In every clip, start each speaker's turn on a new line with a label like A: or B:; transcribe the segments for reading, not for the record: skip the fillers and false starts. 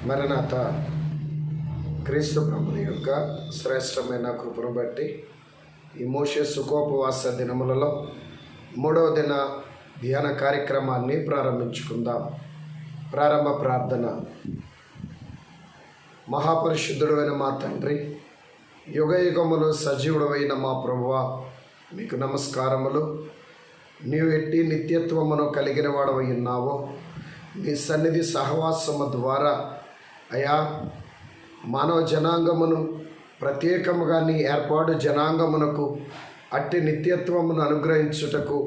A: మరణాత క్రీస్తు ప్రభుని యొక్క శ్రేష్టమైన కృపను బట్టి ఈ మోషే సుఖోపవాస దినములలో 3వ దిన ధ్యాన కార్యక్రమాన్ని ప్రారంభించుకుందాం. ప్రారంభ ప్రార్థన. మహాపరిశుద్ధుడైన మా తండ్రి, యుగ యుగములు సజీవుడైన మా ప్రభువా, మీకు నమస్కారములు. నీవు ఎట్టి నిత్యత్వమును కలిగిన వాడవై ఉన్నావో, నీ సన్నిధి సహవాసము ద్వారా అయా మానవ జనాంగమును ప్రత్యేకముగా నీ ఏర్పాటు జనాంగమునకు అట్టి నిత్యత్వమును అనుగ్రహించుటకు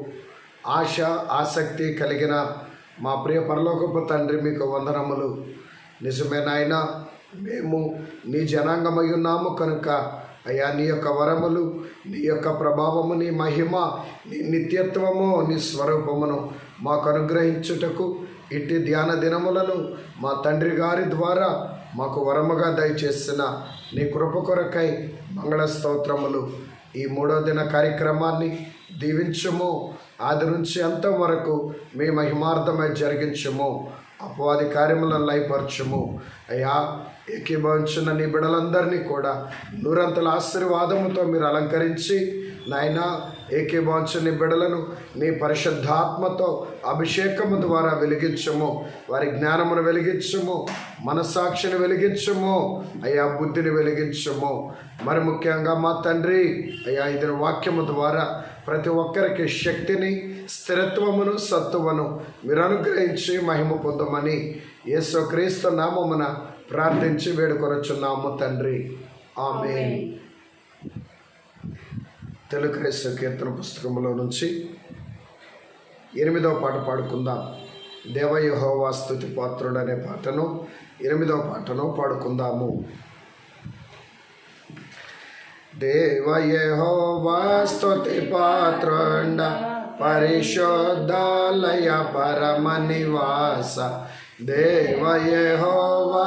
A: ఆశ ఆసక్తి కలిగిన మా ప్రియ పరలోకపు తండ్రి, మీకు వందనములు. నిజమే నాయన, మేము నీ జనాంగమై ఉన్నాము కనుక అయ్యా నీ యొక్క వరములు, నీ యొక్క ప్రభావము, నీ మహిమ, నీ నిత్యత్వము, నీ స్వరూపమును మాకు అనుగ్రహించుటకు ఇట్టి ధ్యాన దినములను మా తండ్రి గారి ద్వారా మాకు వరముగా దయచేసిన నీ కృప కొరకై మంగళ స్తోత్రములు. ఈ 3వ దిన కార్యక్రమాన్ని దీవించము, ఆది నుంచి అంతం వరకు మీ మహిమార్థమై జరిగించము, అపవాది కార్యములను లయపరచము. అయ్యా ఏకీభవించిన నీ బిడలందరినీ కూడా నూరంతల ఆశీర్వాదముతో మీరు అలంకరించి నాయన ఏకీభవించని బిడలను నీ పరిశుద్ధాత్మతో అభిషేకము ద్వారా వెలిగించము, వారి జ్ఞానమును వెలిగించము, మనస్సాక్షిని వెలిగించము, అయ్యా బుద్ధిని వెలిగించము. మరి ముఖ్యంగా మా తండ్రి అయ్యా ఇది వాక్యము ద్వారా ప్రతి ఒక్కరికి శక్తిని, స్థిరత్వమును, సత్తువను మీరు అనుగ్రహించి మహిమ పొందమని యేసుక్రీస్తు నామమున ప్రార్థించి వేడుకొనుచున్నాము తండ్రి, ఆమేన్. తెలుగు క్రైస్తవ కీర్తన పుస్తకంలో నుంచి 8వ పాట పాడుకుందాం. దేవ యెహోవా స్తుతి పాత్రుడు అనే పాటను 8వ పాటను పాడుకుందాము. దేవ యెహోవా స్తుతి పాత్రుండ పరిశుద్ధాలయ పరమ నివాస, దేవ యెహోవా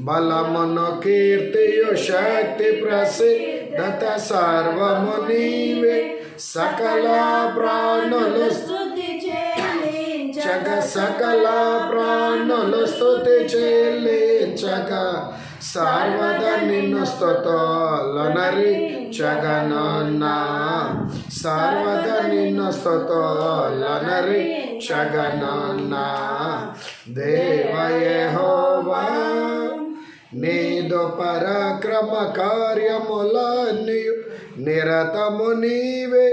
A: బలమును కీర్తియు శక్తి ప్రసిద్ధత సర్వము నీవే, సకల ప్రాణులు స్తుతి చెల్లించగ, సకల ప్రాణులు స్తుతి చెల్లించగ, సర్వదా నిన్ను స్తుతులనరించగనున్నా, సర్వదా నిన్ను స్తుతులనరించగనున్నా. దేవ యెహోవా నీదు పరాక్రమ కార్యములన్నీయు నిరతము నీవే,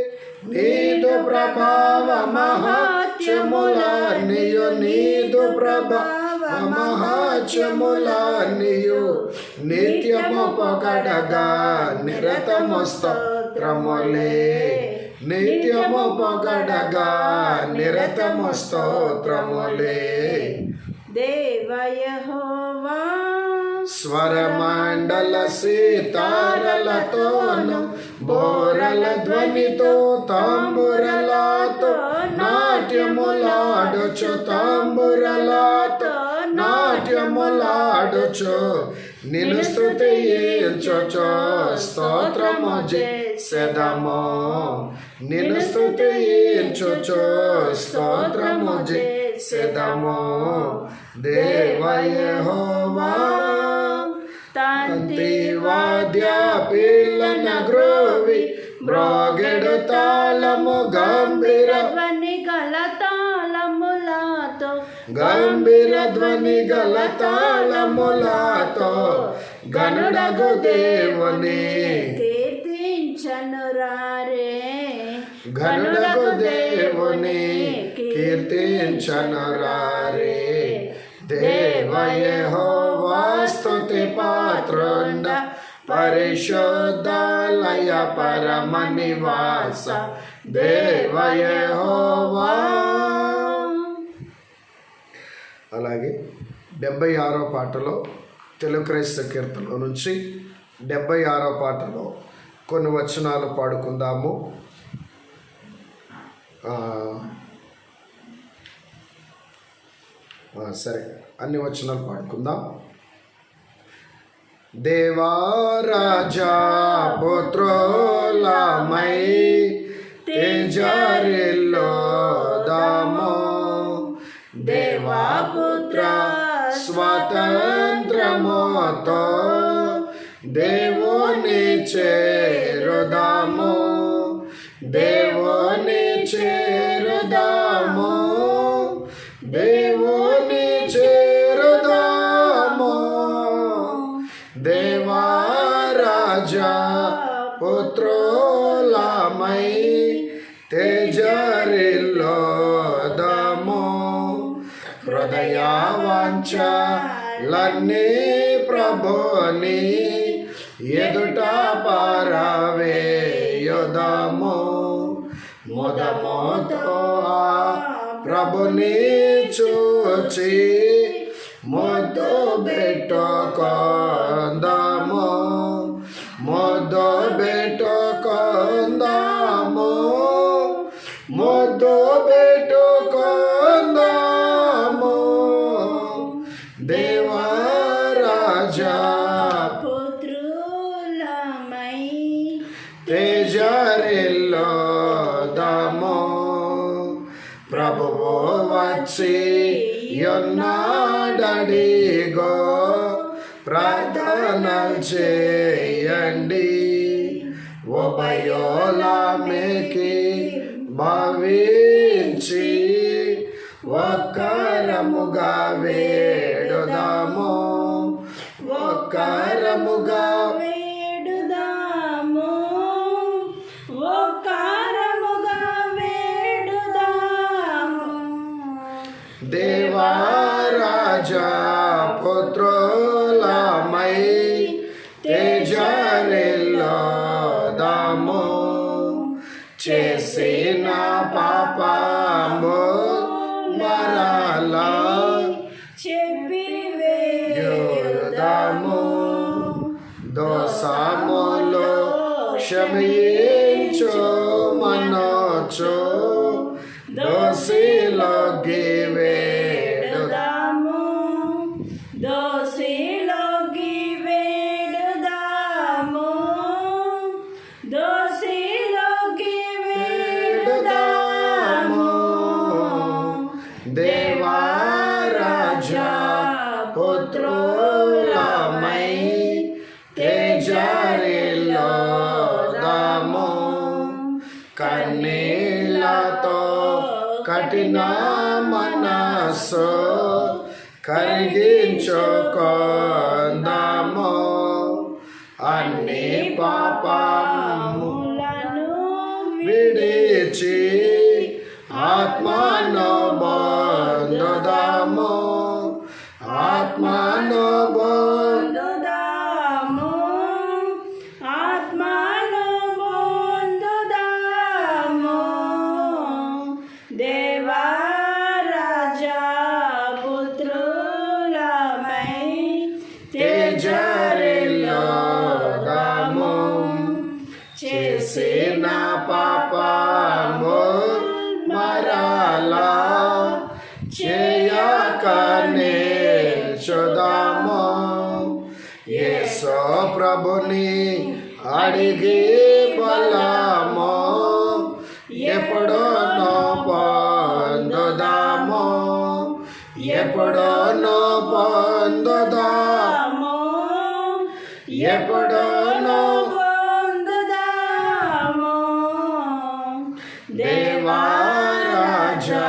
A: నీదు ప్రభావ మహాత్మ్యములన్నీయు, నీదు ప్రభావ మహాత్మ్యములన్నీయు నిత్యము పొగడగా నిరతము స్తోత్రములే, నిత్యము పొగడగా నిరతము స్తోత్రములే.
B: దేవ యెహోవా
A: స్వరమండల సితారలతోను బోరల ధ్వనితో తంబురలతో నాట్యములాడుచు, తంబురలతో నాట్యములాడుచు నిన్ను స్తుతించుచు స్తోత్రము చేసెదము, నిన్ను స్తుతించుచు స్తోత్రము చేసెదము. దేవ యెహోవా తంతి వాద్య పిల్లన గ్రోవి బ్రోగెడు తాళము గంభీర
B: ధ్వని గల తాళములతో,
A: గంభీర ధ్వని గల తాళములతో గనుడగు దేవుని
B: కీర్తించను రారే,
A: గనుడగు దేవుని కీర్తించను రారే. దేవ యెహోవా స్తుతి పాత్రుండ పరిశుద్ధాలయ పరమ నివాస, దేవ యెహోవా. అలాగే 76వ పాటలో తెలుగు క్రైస్తవ కీర్తనలో నుంచి 76వ పాటలో కొన్ని వచనాలు పాడుకుందాము. సరే, అన్ని వచనాలు పాడుకుందాం. దేవా రాజా పుత్రులమై తేజరిల్లో దామో, దేవా పుత్ర స్వాతంత్రముతో దేవుని చేరుదాము, దేవుని చేరుదాము, దేవుని చేరుదాము. దేవారాజా పుత్రులమై తేజరిల్లోదాము. హృదయవాంఛలన్నీ ప్రభుని ఎదుట పారవేయుదాము. ముదముతో ప్రభుని చూచి ముద్దు పెట్టుకొందాము, ముద్దు పెట్టుకొందాము, ముద్దు పెట్టుకొందాము. దేవరాజా
B: పుత్రులమై
A: తేజరిల్లోదాము. ప్రభువు వచ్చి యొన్నాడడిగో ప్రార్థనలు చేయండి. ఉభయోలామెకి భావించి ఒక్కరముగా వేడుదాము, ఒక్కరముగా
B: వేడుదాము, ఒక్కరముగా వేడుదాము.
A: దేవారాజా పుత్రులమై తేజరిల్లోదాము. చేసిన పాపము మరలా చెప్పివేయుదాము. దోషములు క్షమించు మనోచు దోషిలోకి వేడుదాము,
B: దోషిలోకి వేడుదాము, దోషిలోకి వేడుదాము.
A: దేవారాజా పుత్రులమై తేజరిల్లోదాము. కన్నీళ్లతో కఠిన మనస్సు కరిగించుకొందాము. అన్ని పాపములను విడిచి ఆత్మను పొందుదాము, ఆత్మను
B: పొందుదాము, ఆత్మను పొందుదాము. దేవరాజా పుత్రులమై
A: తేజరిల్లోదాము. చేసిన పాపము మరలా చేయక నిల్చుదాము. యేసు ప్రభుని అడిగి బలము ఎప్పుడోనో పొందుదాము, ఎప్పుడోనో పొందుదాము, ఎప్పుడోనో
B: పొందుదాము.
A: దేవారాజా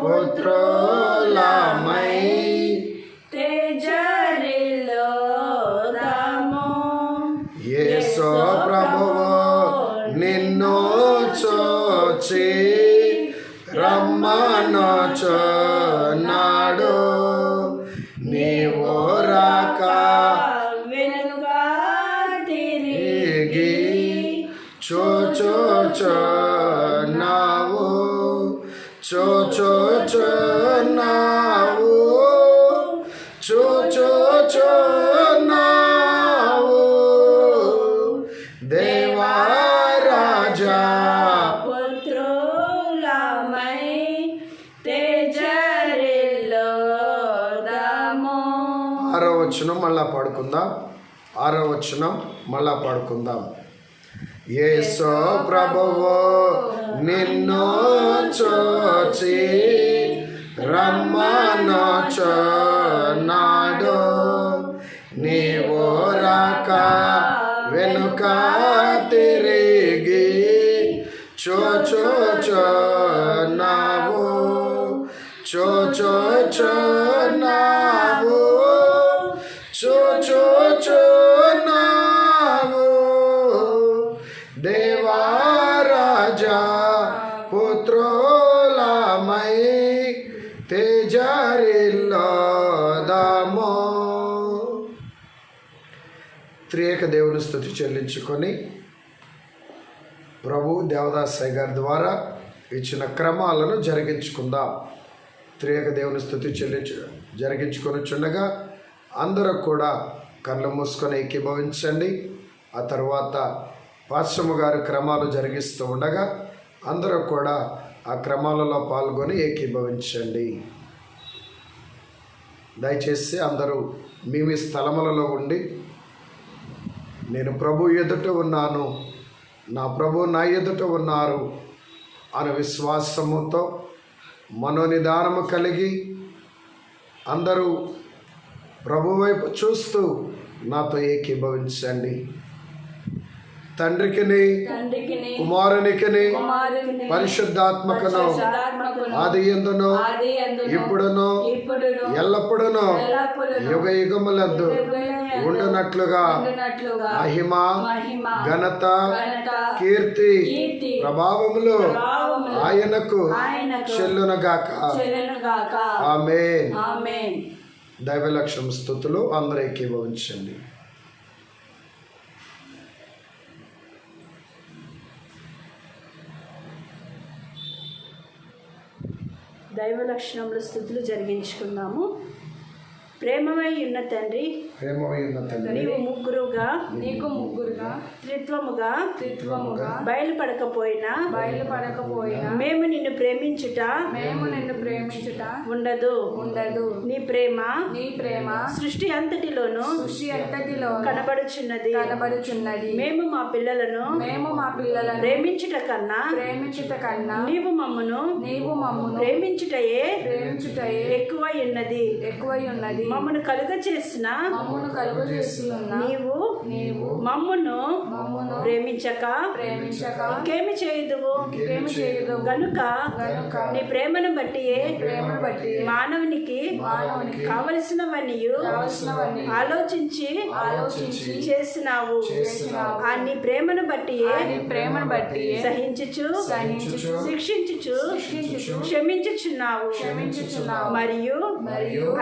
A: పుత్రులమై
B: తేజరిల్లోదాము.
A: యేసు ప్రభువు నిన్ను చూచి రమ్మనుచున్నాడు. నీవు రాక
B: వెనుక తిరిగి
A: చూచుచున్నావు, చూచుచున్నావు, చూచుచున్నావు. దేవారాజా
B: పుత్రులమై తేజరిల్లోదాము.
A: 6వ వచనం మళ్ళా పాడుకుందాం, 6వ వచనం మళ్ళా పాడుకుందాం. యేసు ప్రభువు నిన్ను చూచి రమ్మనుచున్నాడు. పాడదామో. త్రియేక దేవుని స్తుతి చెల్లించుకొని ప్రభు దేవదాసయ్య గారి ద్వారా ఇచ్చిన క్రమాలను జరిగించుకుందాం. త్రియేక దేవుని స్తుతి జరిగించుకొని చుండగా అందరూ కూడా కళ్ళు మూసుకొని ఏకీభవించండి. ఆ తర్వాత పాశ్రమ గారి క్రమాలు జరిగిస్తూ ఉండగా అందరూ కూడా ఆ క్రమాలలో పాల్గొని ఏకీభవించండి. దయచేసి అందరూ మీ మీ స్థలములలో ఉండి నేను ప్రభు ఎదుట ఉన్నాను, నా ప్రభు నా ఎదుట ఉన్నారు అనే విశ్వాసముతో మనోనిదానము కలిగి అందరూ ప్రభు వైపు చూస్తూ నాతో ఏకీభవించండి. తండ్రికిని కుమారునికిని పరిశుద్ధాత్మకును ఆది యందును ఇప్పుడును ఎల్లప్పుడును యుగ యుగములందు ఉండునట్లుగా మహిమ ఘనత కీర్తి ప్రభావములు ఆయనకు చెల్లునగాక. ఆమేన్. దైవలక్ష్యం స్తుతులు అందరూ ఏకీభవించండి.
B: దైవ లక్షణముల స్థుతులు జరిగించుకుందాము. ప్రేమమై ఉన్న తండ్రి, నీవు ముగ్గురుగా త్రిత్వముగా బయలుపడకపోయినా మేము నిన్ను ప్రేమించుట ఉండదు. నీ ప్రేమ సృష్టి అంతటిలోను కనబడుచున్నది. మేము మా పిల్లలను ప్రేమించుట కన్నా నీవు మమ్మను ప్రేమించుటయే ఎక్కువై ఉన్నది. మమ్మను కలుగ చేసిన నీవు మమ్మను ప్రేమించక ఇంకేమి చేయదువు. గనుక నీ ప్రేమను బట్టి మానవునికి కావలసినవన్నీ ఆలోచించి చేసినావు. ఆ నీ ప్రేమను బట్టి సహించుచు శిక్షించుచు క్షమించుచున్నావు. మరియు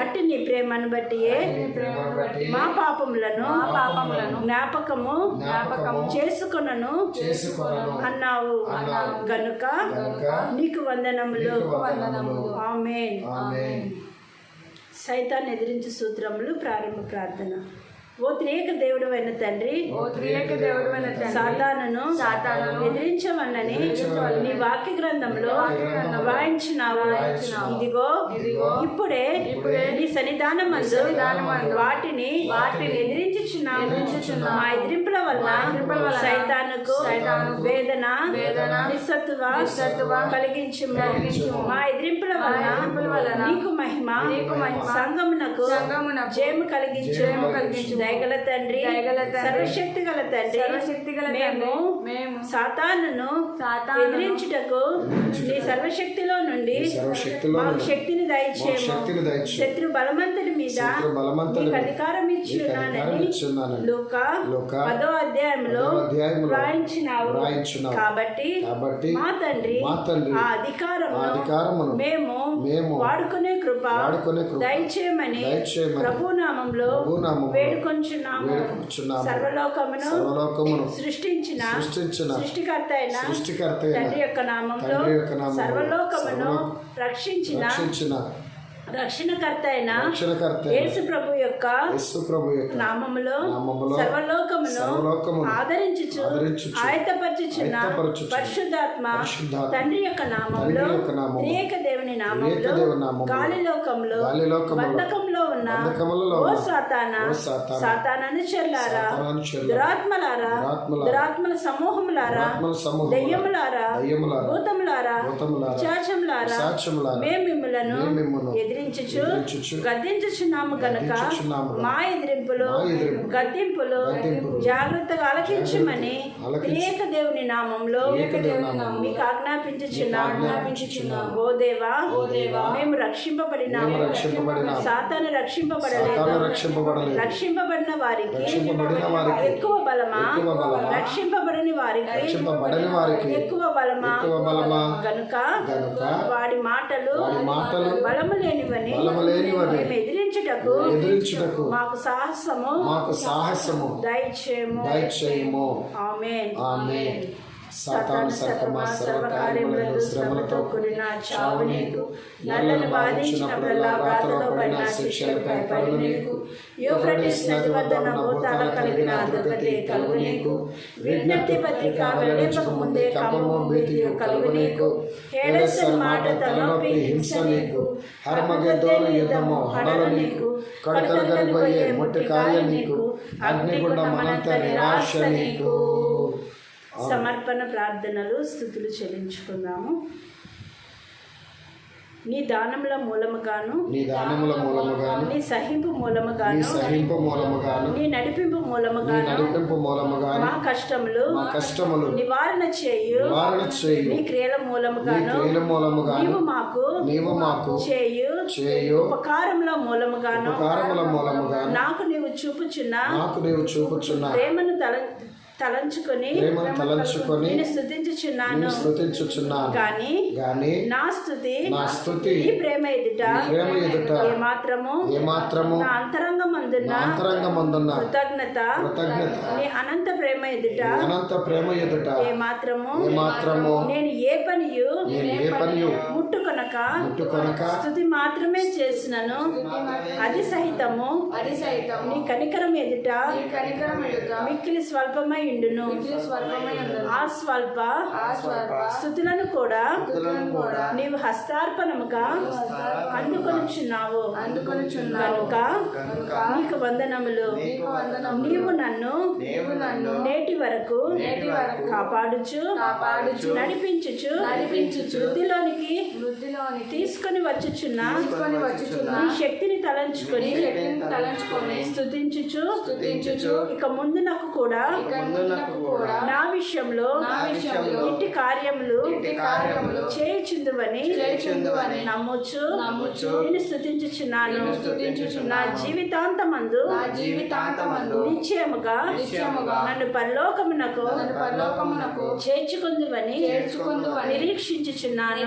B: అట్టి నీ ప్రేమను బట్టి మా పాపములను జ్ఞాపకము చేసుకొనను అన్నావు. గనుక నీకు వందనములు. ఆమేన్. సైతాన్ని ఎదిరించు సూత్రములు. ప్రారంభ ప్రార్థన. ఓ త్రియేక దేవుడైన తండ్రి, సాతానును ఎదిరించవన్నని నీ వాక్య గ్రంథంలో వాయించినావు. ఇదిగో ఇప్పుడే నీ సన్నిధానమందు వాటిని ఎదిరించుచున్నాము. మా ఎదిరింపుల వల్ల సైతానుకు వేదన నిస్సత్తువ కలిగించుము. మా ఎదిరింపుల వల్ల నీకు మహిమ సంగమునకు జయము కలిగించు. దయగల తండ్రి, సర్వశక్తి గల తండ్రి, మేము సాతానును ఎదిరించుటకు నీ సర్వశక్తిలో నుండి మాకు శక్తిని దయచేయము. శత్రు బలవంతుడి మీద నీకు అధికారం ఇచ్చున్నానని లూకా 10వ అధ్యాయంలో వ్రాయించినావు. కాబట్టి మా తండ్రి ఆ అధికారమును మేము వాడుకునే కృప దయచేయమని ప్రభునామంలో వేడుకొంచున్నాము. సర్వలోకమును సృష్టించిన సృష్టికర్త అయిన తండ్రి యొక్క నామంలో సర్వలోకమును రక్షించిన రక్షణకర్త అయిన యేసు ప్రభు యొక్క నామములో సర్వలోకమును ఆదరించుచు ఆయతపరచుచున్న పరిశుద్ధాత్మ తండ్రి యొక్క నామములో త్రియేక దేవుని నామములో గాలిలోకంలో బంధకంలో ఉన్న ఓ సాతానను చెల్లారా, దురాత్మల సమూహములారా, దెయ్యములారా, భూతములారా, పిశాచములారా, మేము మిమ్ములను ఎదిరించుచు గద్దించుచున్నాము. గనుక మా ఎదిరింపులు గద్దింపులు జాగ్రత్తగా ఆలకించమని త్రియేక దేవుని నామంలో మీకు ఆజ్ఞాపించుచున్నాము. ఓ దేవా, మేము రక్షింపబడినాము. సాతాను రక్షింపబడలేదు. రక్షింపబడిన వారికి ఎక్కువ బలమా, రక్షింపబడని వారికి ఎక్కువ బలమా. గనుక వాడి మాటలు బలము లేని
A: బలములేనివని
B: మేము ఎదిరించుటకు మాకు సాహసము
A: దయచేయము.
B: ఆమేన్.
A: ఆమేన్. సాతాను సర్వకార్యములను శ్రమలతో కూడిన చావు నీకు, నరులను బాధించినప్పుడల్లా వ్రాతలో పడిన శిక్షలు భయపడు నీకు, యూఫ్రటీస్ నది వద్ద నమోతాల కలిగిన దుర్గతి కలుగు నీకు, విజ్ఞప్తి పత్రిక వెల్లడించక ముందే కపము భీతియు కలుగు నీకు, హేడెస్సన్ మాట తలనొప్పి హింస నీకు, హర్మగెద్దోను యుద్ధము హడల నీకు, కడకలు కరిగిపోయే ముట్టి కాయ నీకు, అగ్నిగుండం అనంత నిరాశ నీకు.
B: సమర్పణ ప్రార్థనలు స్తుతులు చెల్లించుకుందాము. నీ దానముల మూలముగాను నీ సహింపు మూలముగాను నీ నడిపింపు మూలముగాను మా కష్టములు నివారణ చేయు నీ క్రియల మూలముగాను నీవు మాకు చేయు ఉపకారముల మూలముగాను నాకు నీవు చూపుచున్న ప్రేమను తలంచుకొని నేను స్తుతించుచున్నాను. గాని నా స్తుతి ఈ ప్రేమ ఎదుట ఏమాత్రము నా అంతరంగమందున్న కృతజ్ఞత నీ అనంత ప్రేమ ఎదుట ఏమాత్రము నేను ఏ పనియు ముట్టుకొనక స్తుతి మాత్రమే చేసినను, అది సహితము నీ కనికరం ఎదుట మిక్కిలి స్వల్పమై ఉండును. ఆ స్వల్ప స్తుతులను కూడా నీవు హస్తార్పణముగా అందుకొనుచున్నావు కనుక నీకు వందనములు. నీవు నన్ను నేటి వరకు కాపాడుచు నడిపించుచు వృద్ధిలోనికి తీసుకొని వచ్చుచున్న నీ శక్తిని తలంచుకొని స్తుతించుచు ఇక ముందు నాకు కూడా నా విషయంలో ఇంటి కార్యములు చేయుచుందువని నమ్ముచు నేను స్తుతించుచున్నాను. నా జీవితాంతమందు నిశ్చయముగా నన్ను పరలోకమునకు చేర్చుకుందువని నిరీక్షించుచున్నాను.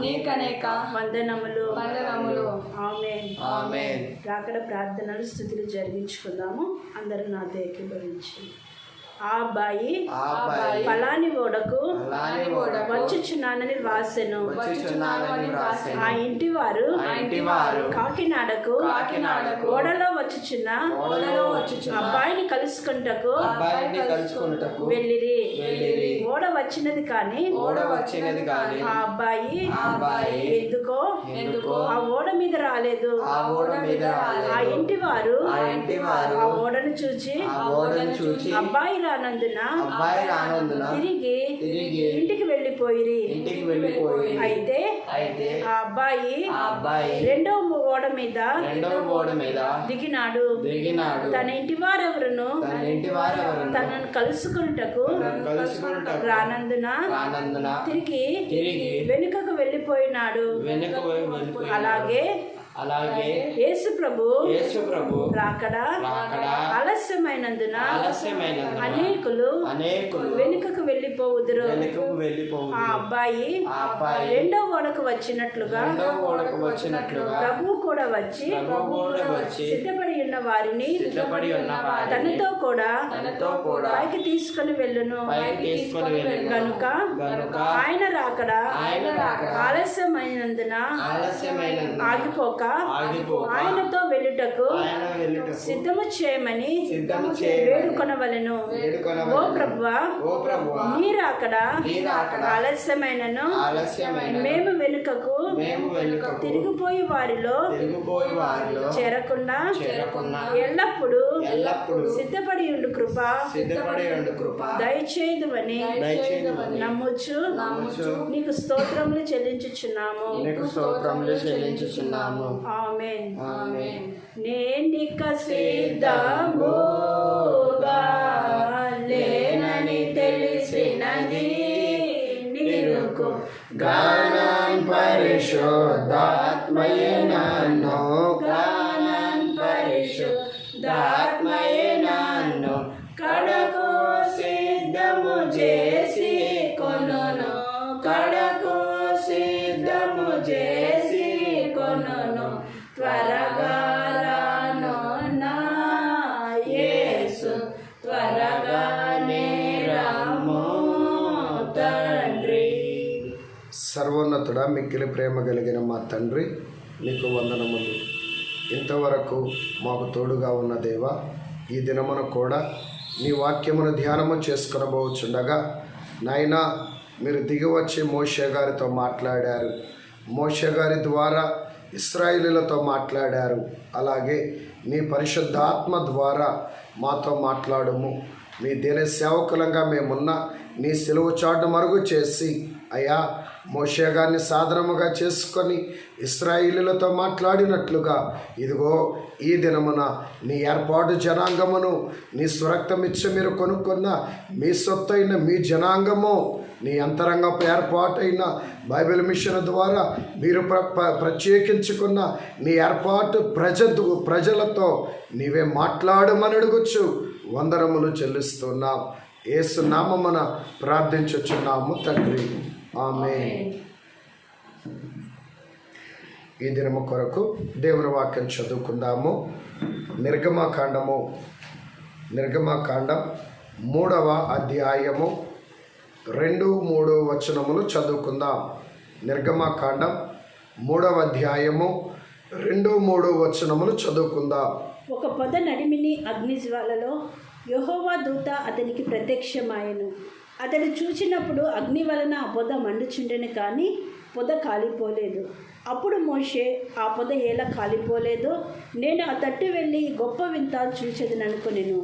B: నీకనేక వందనములు. ఆమేన్. రాకడ ప్రార్థనలు స్తుతులు జరిగించుకుందాము. అందరూ నాతో ఏకీభవించి. ఆ అబ్బాయి పలాని ఓడకు వచ్చుచున్నానని రాసెను. ఆ ఇంటి వారు కాకినాడకు ఓడలో వచ్చుచున్న అబ్బాయిని కలుసుకుంటకు వెళ్ళిరి. ఓడ వచ్చినది కానీ ఆ అబ్బాయి ఎందుకో ఆ ఓడ మీద రాలేదు. ఆ ఇంటి వారు ఆ ఓడను చూచి అబ్బాయి రానందున తిరిగి ఇంటికి వెళ్ళిపోయిరి. అయితే ఆ అబ్బాయి రెండవ ఓడ మీద దిగినాడు. తన ఇంటి వారెవరును తనను కలుసుకున్నటకు రానందున తిరిగి వెనుకకు వెళ్ళిపోయినాడు. అలాగే యేసు ప్రభు రాకడ ఆలస్యమైనందున అనేకులు వెనుకకు వెళ్ళిపోవుదురు. ఆ అబ్బాయి రెండో ఓడకు వచ్చినట్లుగా ప్రభు కూడా వచ్చి సిద్ధపడి ఉన్న వారిని తనతో కూడా పైకి తీసుకొని వెళ్ళును. కనుక ఆయన రాకడ ఆలస్యమైనందున ఆగిపోక ఆయనతో వెళ్ళుటకు సిద్ధము చేయమని వేడుకొనవలెను. ఓ ప్రభువా, నీరు అక్కడ ఆలస్యమైనను మేము వెనుకకు తిరిగిపోయి వారిలో చేరకుండా ఎల్లప్పుడూ సిద్ధపడి ఉండు కృప దయచేయుదువని నమ్ముచు నీకు స్తోత్రములు చెల్లించుచున్నాము. ఆమేన్. నేనిక సిద్ధముగా లేనని తెలిసినది నిరుకు
A: గానం పరిశుద్ధాత్మయే నన్ను
B: కడకు సిద్ధము చేసి కొనును. కడకు సిద్ధము చేసి
A: మిక్కిలి ప్రేమ కలిగిన మా తండ్రి, నీకు వందనములు. ఇంతవరకు మాకు తోడుగా ఉన్న దేవా, ఈ దినమును కూడా నీ వాక్యమును ధ్యానము చేసుకొనబోచుండగా నాయనా, మీరు దిగివచ్చి మోషే గారితో మాట్లాడారు. మోషే గారి ద్వారా ఇశ్రాయేలీయులతో మాట్లాడారు. అలాగే నీ పరిశుద్ధాత్మ ద్వారా మాతో మాట్లాడుము. మీ దేని సేవకులంగా మేమున్న నీ సిలువ చాటు మరుగు చేసి అయ్యా, మోషే గారిని సాధారణముగా చేసుకొని ఇశ్రాయేలీయులతో మాట్లాడినట్లుగా ఇదిగో ఈ దినమున నీ ఏర్పాటు జనాంగమును నీ స్వరక్తమిచ్చి మీరు కొనుక్కున్న మీ సొత్తైన మీ జనాంగము, నీ అంతరంగపు ఏర్పాటైన బైబిల్ మిషన్ ద్వారా మీరు ప్రత్యేకించుకున్న నీ ఏర్పాటు ప్రజలతో నీవే మాట్లాడమని అడుగుచు వందనములు చెల్లిస్తున్నాం. యేసు నామమున ప్రార్థించుచున్నాము తండ్రి, ఆమేన్. ఈ దినము కొరకు దేవుని వాక్యం చదువుకుందాము. నిర్గమకాండం 3వ అధ్యాయము 2-3 వచనములు చదువుకుందాం. నిర్గమకాండం 3వ అధ్యాయము 2-3 వచనములు చదువుకుందాం.
B: ఒక పొద నడిమిని అగ్నిజ్వాలలో యెహోవా దూత అతనికి ప్రత్యక్షమాయెను. అతడు చూచినప్పుడు అగ్ని వలన ఆ పొద మండుచుండెను, కానీ పొద కాలిపోలేదు. అప్పుడు మోషే, ఆ పొద ఎలా కాలిపోలేదో నేను ఆ తట్టు వెళ్ళి గొప్ప వింత చూచెదననుకొనెను.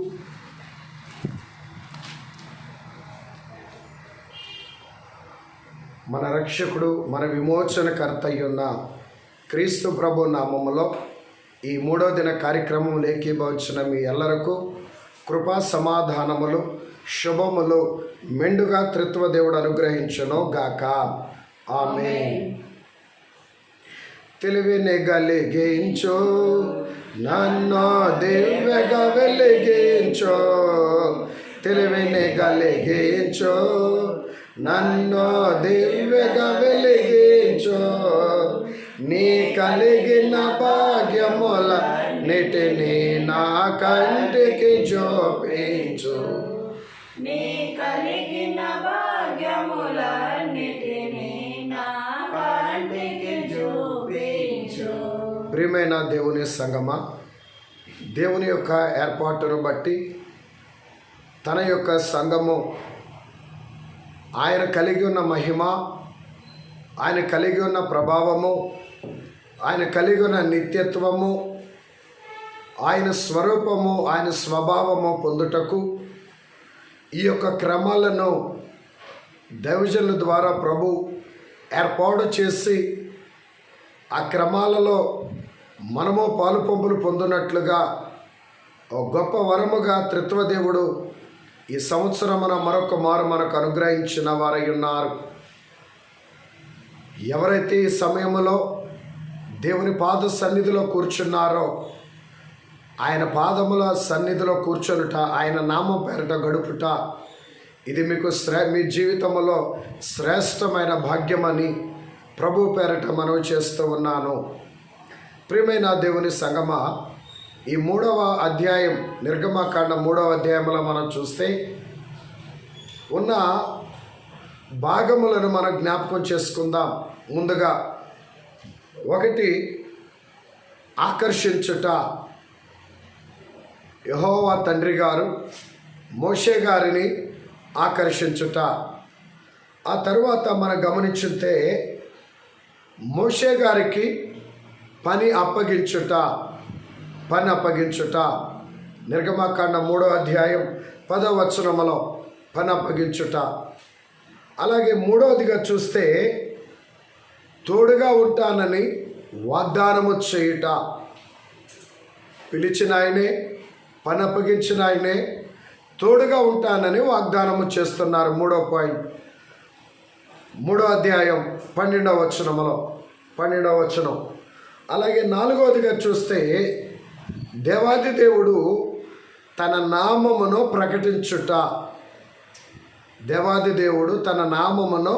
A: మన రక్షకుడు, మన విమోచనకర్త అయ్యున్న క్రీస్తు ప్రభు నామములో ఈ 3వ దిన కార్యక్రమం ఏకీభవించిన మీ ఎల్లరకు కృపా సమాధానములు శుభములు మెండుగా త్రిత్వ దేవుడు అనుగ్రహించును గాక. ఆమేన్. తెలివిని గలిగించు, నన్ను దివ్యగా వెలిగించు. తెలివిని గలిగించు, నన్ను దివ్యగా వెలిగించు. నీ కలిగిన భాగ్యముల నిటిని నా కంటికి చూపించు.
B: నీ కలిగిన భాగ్యముల నిటిని నా కంటికి చూపించు.
A: ప్రియమైన దేవుని సంగమా, దేవుని యొక్క ఏర్పాటును బట్టి తన యొక్క సంఘము, ఆయన కలిగి ఉన్న మహిమ, ఆయన కలిగి ఉన్న ప్రభావము, ఆయన కలిగి ఉన్న నిత్యత్వము, ఆయన స్వరూపము, ఆయన స్వభావము పొందుటకు ఈ యొక్క క్రమాలను దైవజనుల ద్వారా ప్రభు ఏర్పాటు చేసి ఆ క్రమాలలో మనము పాలు పంపులు పొందినట్లుగా ఒక గొప్ప వరముగా త్రిత్వదేవుడు ఈ సంవత్సరమున మరొక మారు మనకు అనుగ్రహించిన వారై ఉన్నారు. ఎవరైతే ఈ సమయంలో దేవుని పాద సన్నిధిలో కూర్చున్నారో, ఆయన పాదముల సన్నిధిలో కూర్చొనుట, ఆయన నామం పేరట గడుపుట, ఇది మీకు మీ జీవితంలో శ్రేష్టమైన భాగ్యమని ప్రభు పేరట మనవి చేస్తూ ఉన్నాను. ప్రియమైన దేవుని సంగమా, ఈ 3వ అధ్యాయం నిర్గమకాండం 3వ అధ్యాయంలో మనం చూస్తే ఉన్న భాగములను మనం జ్ఞాపకం చేసుకుందాం. ముందుగా 1 ఆకర్షించుట. యెహోవా తండ్రి గారు మోషే గారిని ఆకర్షించుట. ఆ తరువాత మనం గమనించితే మోషే గారికి పని అప్పగించుట. నిర్గమకాండం 3వ అధ్యాయం 10వ వచనములో పని అప్పగించుట. అలాగే 3వదిగా చూస్తే తోడుగా ఉంటానని వాగ్దానము చేయుట. పిలిచిన ఆయనే, పని అప్పగించిన ఆయనే తోడుగా ఉంటానని వాగ్దానము చేస్తున్నారు. 3వ పాయింట్ 3వ అధ్యాయం 12వ వచనం. అలాగే 4వదిగా చూస్తే దేవాది దేవుడు తన నామమును ప్రకటించుట. దేవాది దేవుడు తన నామమును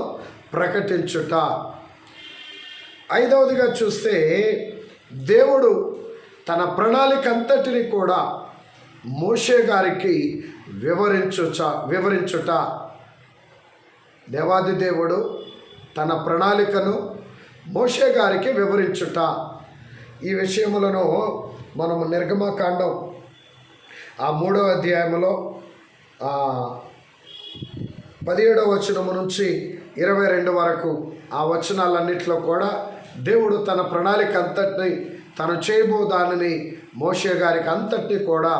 A: ప్రకటించుట. 5వదిగా చూస్తే దేవుడు తన ప్రణాళిక అంతటిని కూడా మోషే గారికి వివరించుట. దేవాది దేవుడు తన ప్రణాళికను మోషే గారికి వివరించుట. ఈ విషయములను మనము నిర్గమకాండం 3వ అధ్యాయంలో 17వ వచనము నుంచి 22 వరకు ఆ వచనాలన్నింటిలో కూడా దేవుడు తన ప్రణాళిక అంతటిని, తను చేయబో దానిని మోషే గారికి అంతటిని కూడా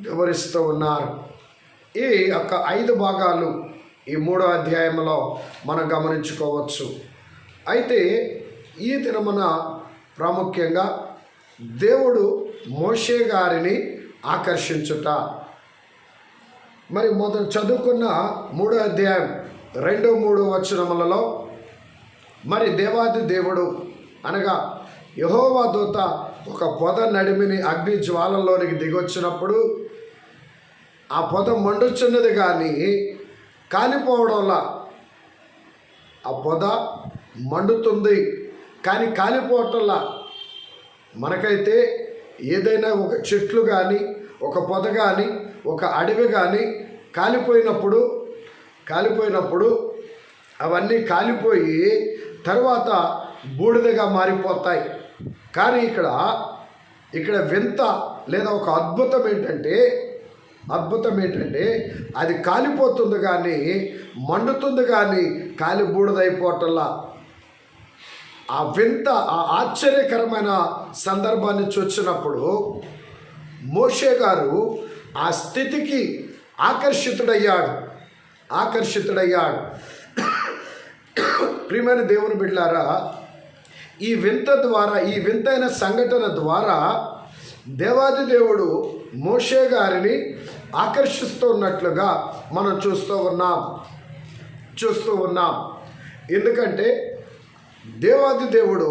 A: వివరిస్తూ ఉన్నారు. ఈ యొక్క 5 భాగాలు ఈ 3వ అధ్యాయంలో మనం గమనించుకోవచ్చు. అయితే ఈ దినమున ప్రాముఖ్యంగా దేవుడు మోషే గారిని ఆకర్షించుట. మరి మొదలు చదువుకున్న 3వ అధ్యాయం 2-3 వచనములలో మరి దేవాది దేవుడు అనగా యెహోవా దూత ఒక పొద నడిమిని అగ్ని జ్వాలలోనికి దిగొచ్చినప్పుడు ఆ పొద మండుచున్నది కానీ కాలిపోవడంలా. ఆ పొద మండుతుంది కానీ కాలిపోవటంలా. మనకైతే ఏదైనా ఒక చెట్లు కానీ, ఒక పొద కానీ, ఒక అడవి కానీ కాలిపోయినప్పుడు అవన్నీ కాలిపోయి తర్వాత బూడిదగా మారిపోతాయి. కానీ ఇక్కడ వింత లేదా ఒక అద్భుతం ఏంటంటే అది కాలిపోతుంది కానీ మండుతుంది కానీ కాలి బూడిదైపోవటంలా. ఆ వింత, ఆ ఆశ్చర్యకరమైన సందర్భాన్ని చూసినప్పుడు మోషే గారు ఆ స్థితికి ఆకర్షితుడయ్యాడు. ప్రియమైన దేవుని బిడ్డలారా, ఈ వింతైన సంఘటన ద్వారా దేవాది దేవుడు మోషే గారిని ఆకర్షిస్తున్నట్లుగా మనం చూస్తూ ఉన్నాం. ఎందుకంటే దేవాది దేవుడు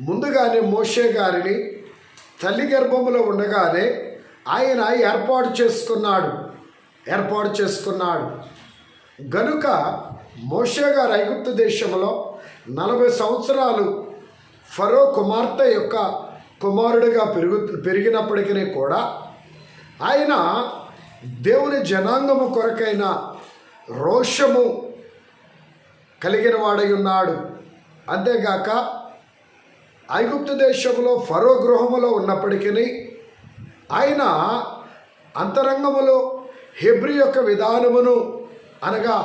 A: ముందుగానే మోషే గారిని తల్లి గర్భములో ఉండగానే ఆయన ఏర్పాటు చేసుకున్నాడు. గనుక మోషే గారు ఐగుప్తు దేశంలో 40 సంవత్సరాలు ఫరో కుమార్తె యొక్క కుమారుడిగా పెరిగినప్పటికీ కూడా ఆయన దేవుని జనాంగము కొరకైన రోషము కలిగిన వాడై ఉన్నాడు. అంతేగాక ఐగుప్తు దేశంలో ఫరో గృహములో ఉన్నప్పటికీ ఆయన అంతరంగములో హెబ్రీ యొక్క విధానమును అనగా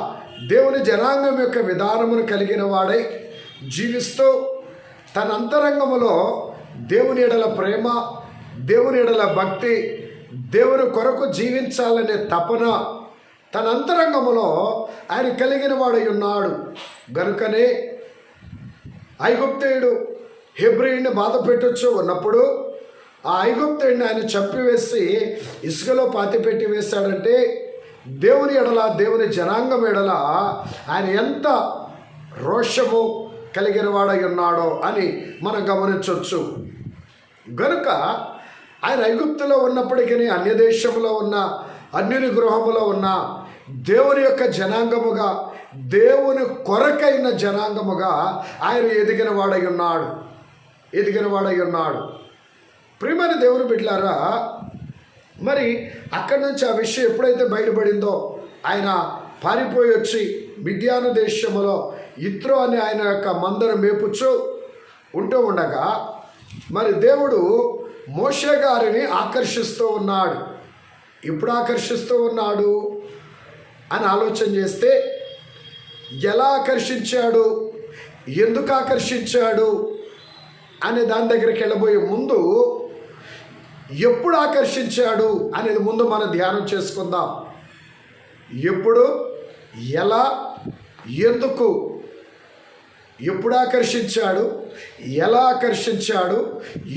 A: దేవుని జనాంగం యొక్క విధానమును కలిగిన వాడై జీవిస్తూ తన అంతరంగములో దేవుని ఎడల ప్రేమ, దేవుని ఎడల భక్తి, దేవుని కొరకు జీవించాలనే తపన తన అంతరంగములో ఆయన కలిగిన వాడై ఉన్నాడు. గనుకనే ఐగుప్తీయుడు హెబ్రీయుడిని బాధ పెట్టొచ్చు ఉన్నప్పుడు ఆ ఐగుప్తీయుడిని ఆయన చంపివేసి ఇసుకలో పాతిపెట్టి వేశాడంటే దేవుని ఎడల, దేవుని జనాంగం ఎడల ఆయన ఎంత రోషము కలిగిన వాడై ఉన్నాడో అని మనం గమనించవచ్చు. గనుక ఆయన ఐగుప్తులో ఉన్నప్పటికీ అన్య దేశంలో ఉన్న, అన్యుని గృహములో ఉన్న దేవుని యొక్క జనాంగముగా, దేవుని కొరకైన జనాంగముగా ఆయన ఎదిగిన వాడై ఉన్నాడు. ప్రియమైన దేవుని బిడ్డలారా, మరి అక్కడి నుంచి ఆ విషయం ఎప్పుడైతే బయటపడిందో ఆయన పారిపోయి వచ్చి మిద్యాను దేశములో ఇత్రో అని ఆయన యొక్క మందను మేపుచ్చు ఉంటూ ఉండగా మరి దేవుడు మోషే గారిని ఆకర్షిస్తూ ఉన్నాడు. ఇప్పుడు ఆకర్షిస్తూ ఉన్నాడు అని ఆలోచన చేస్తే ఎలా ఆకర్షించాడు, ఎందుకు ఆకర్షించాడు అనే దాని దగ్గరికి వెళ్ళబోయే ముందు ఎప్పుడు ఆకర్షించాడు అనేది ముందు మనం ధ్యానం చేసుకుందాం. ఎప్పుడు, ఎలా, ఎందుకు, ఎప్పుడు ఆకర్షించాడు, ఎలా ఆకర్షించాడు,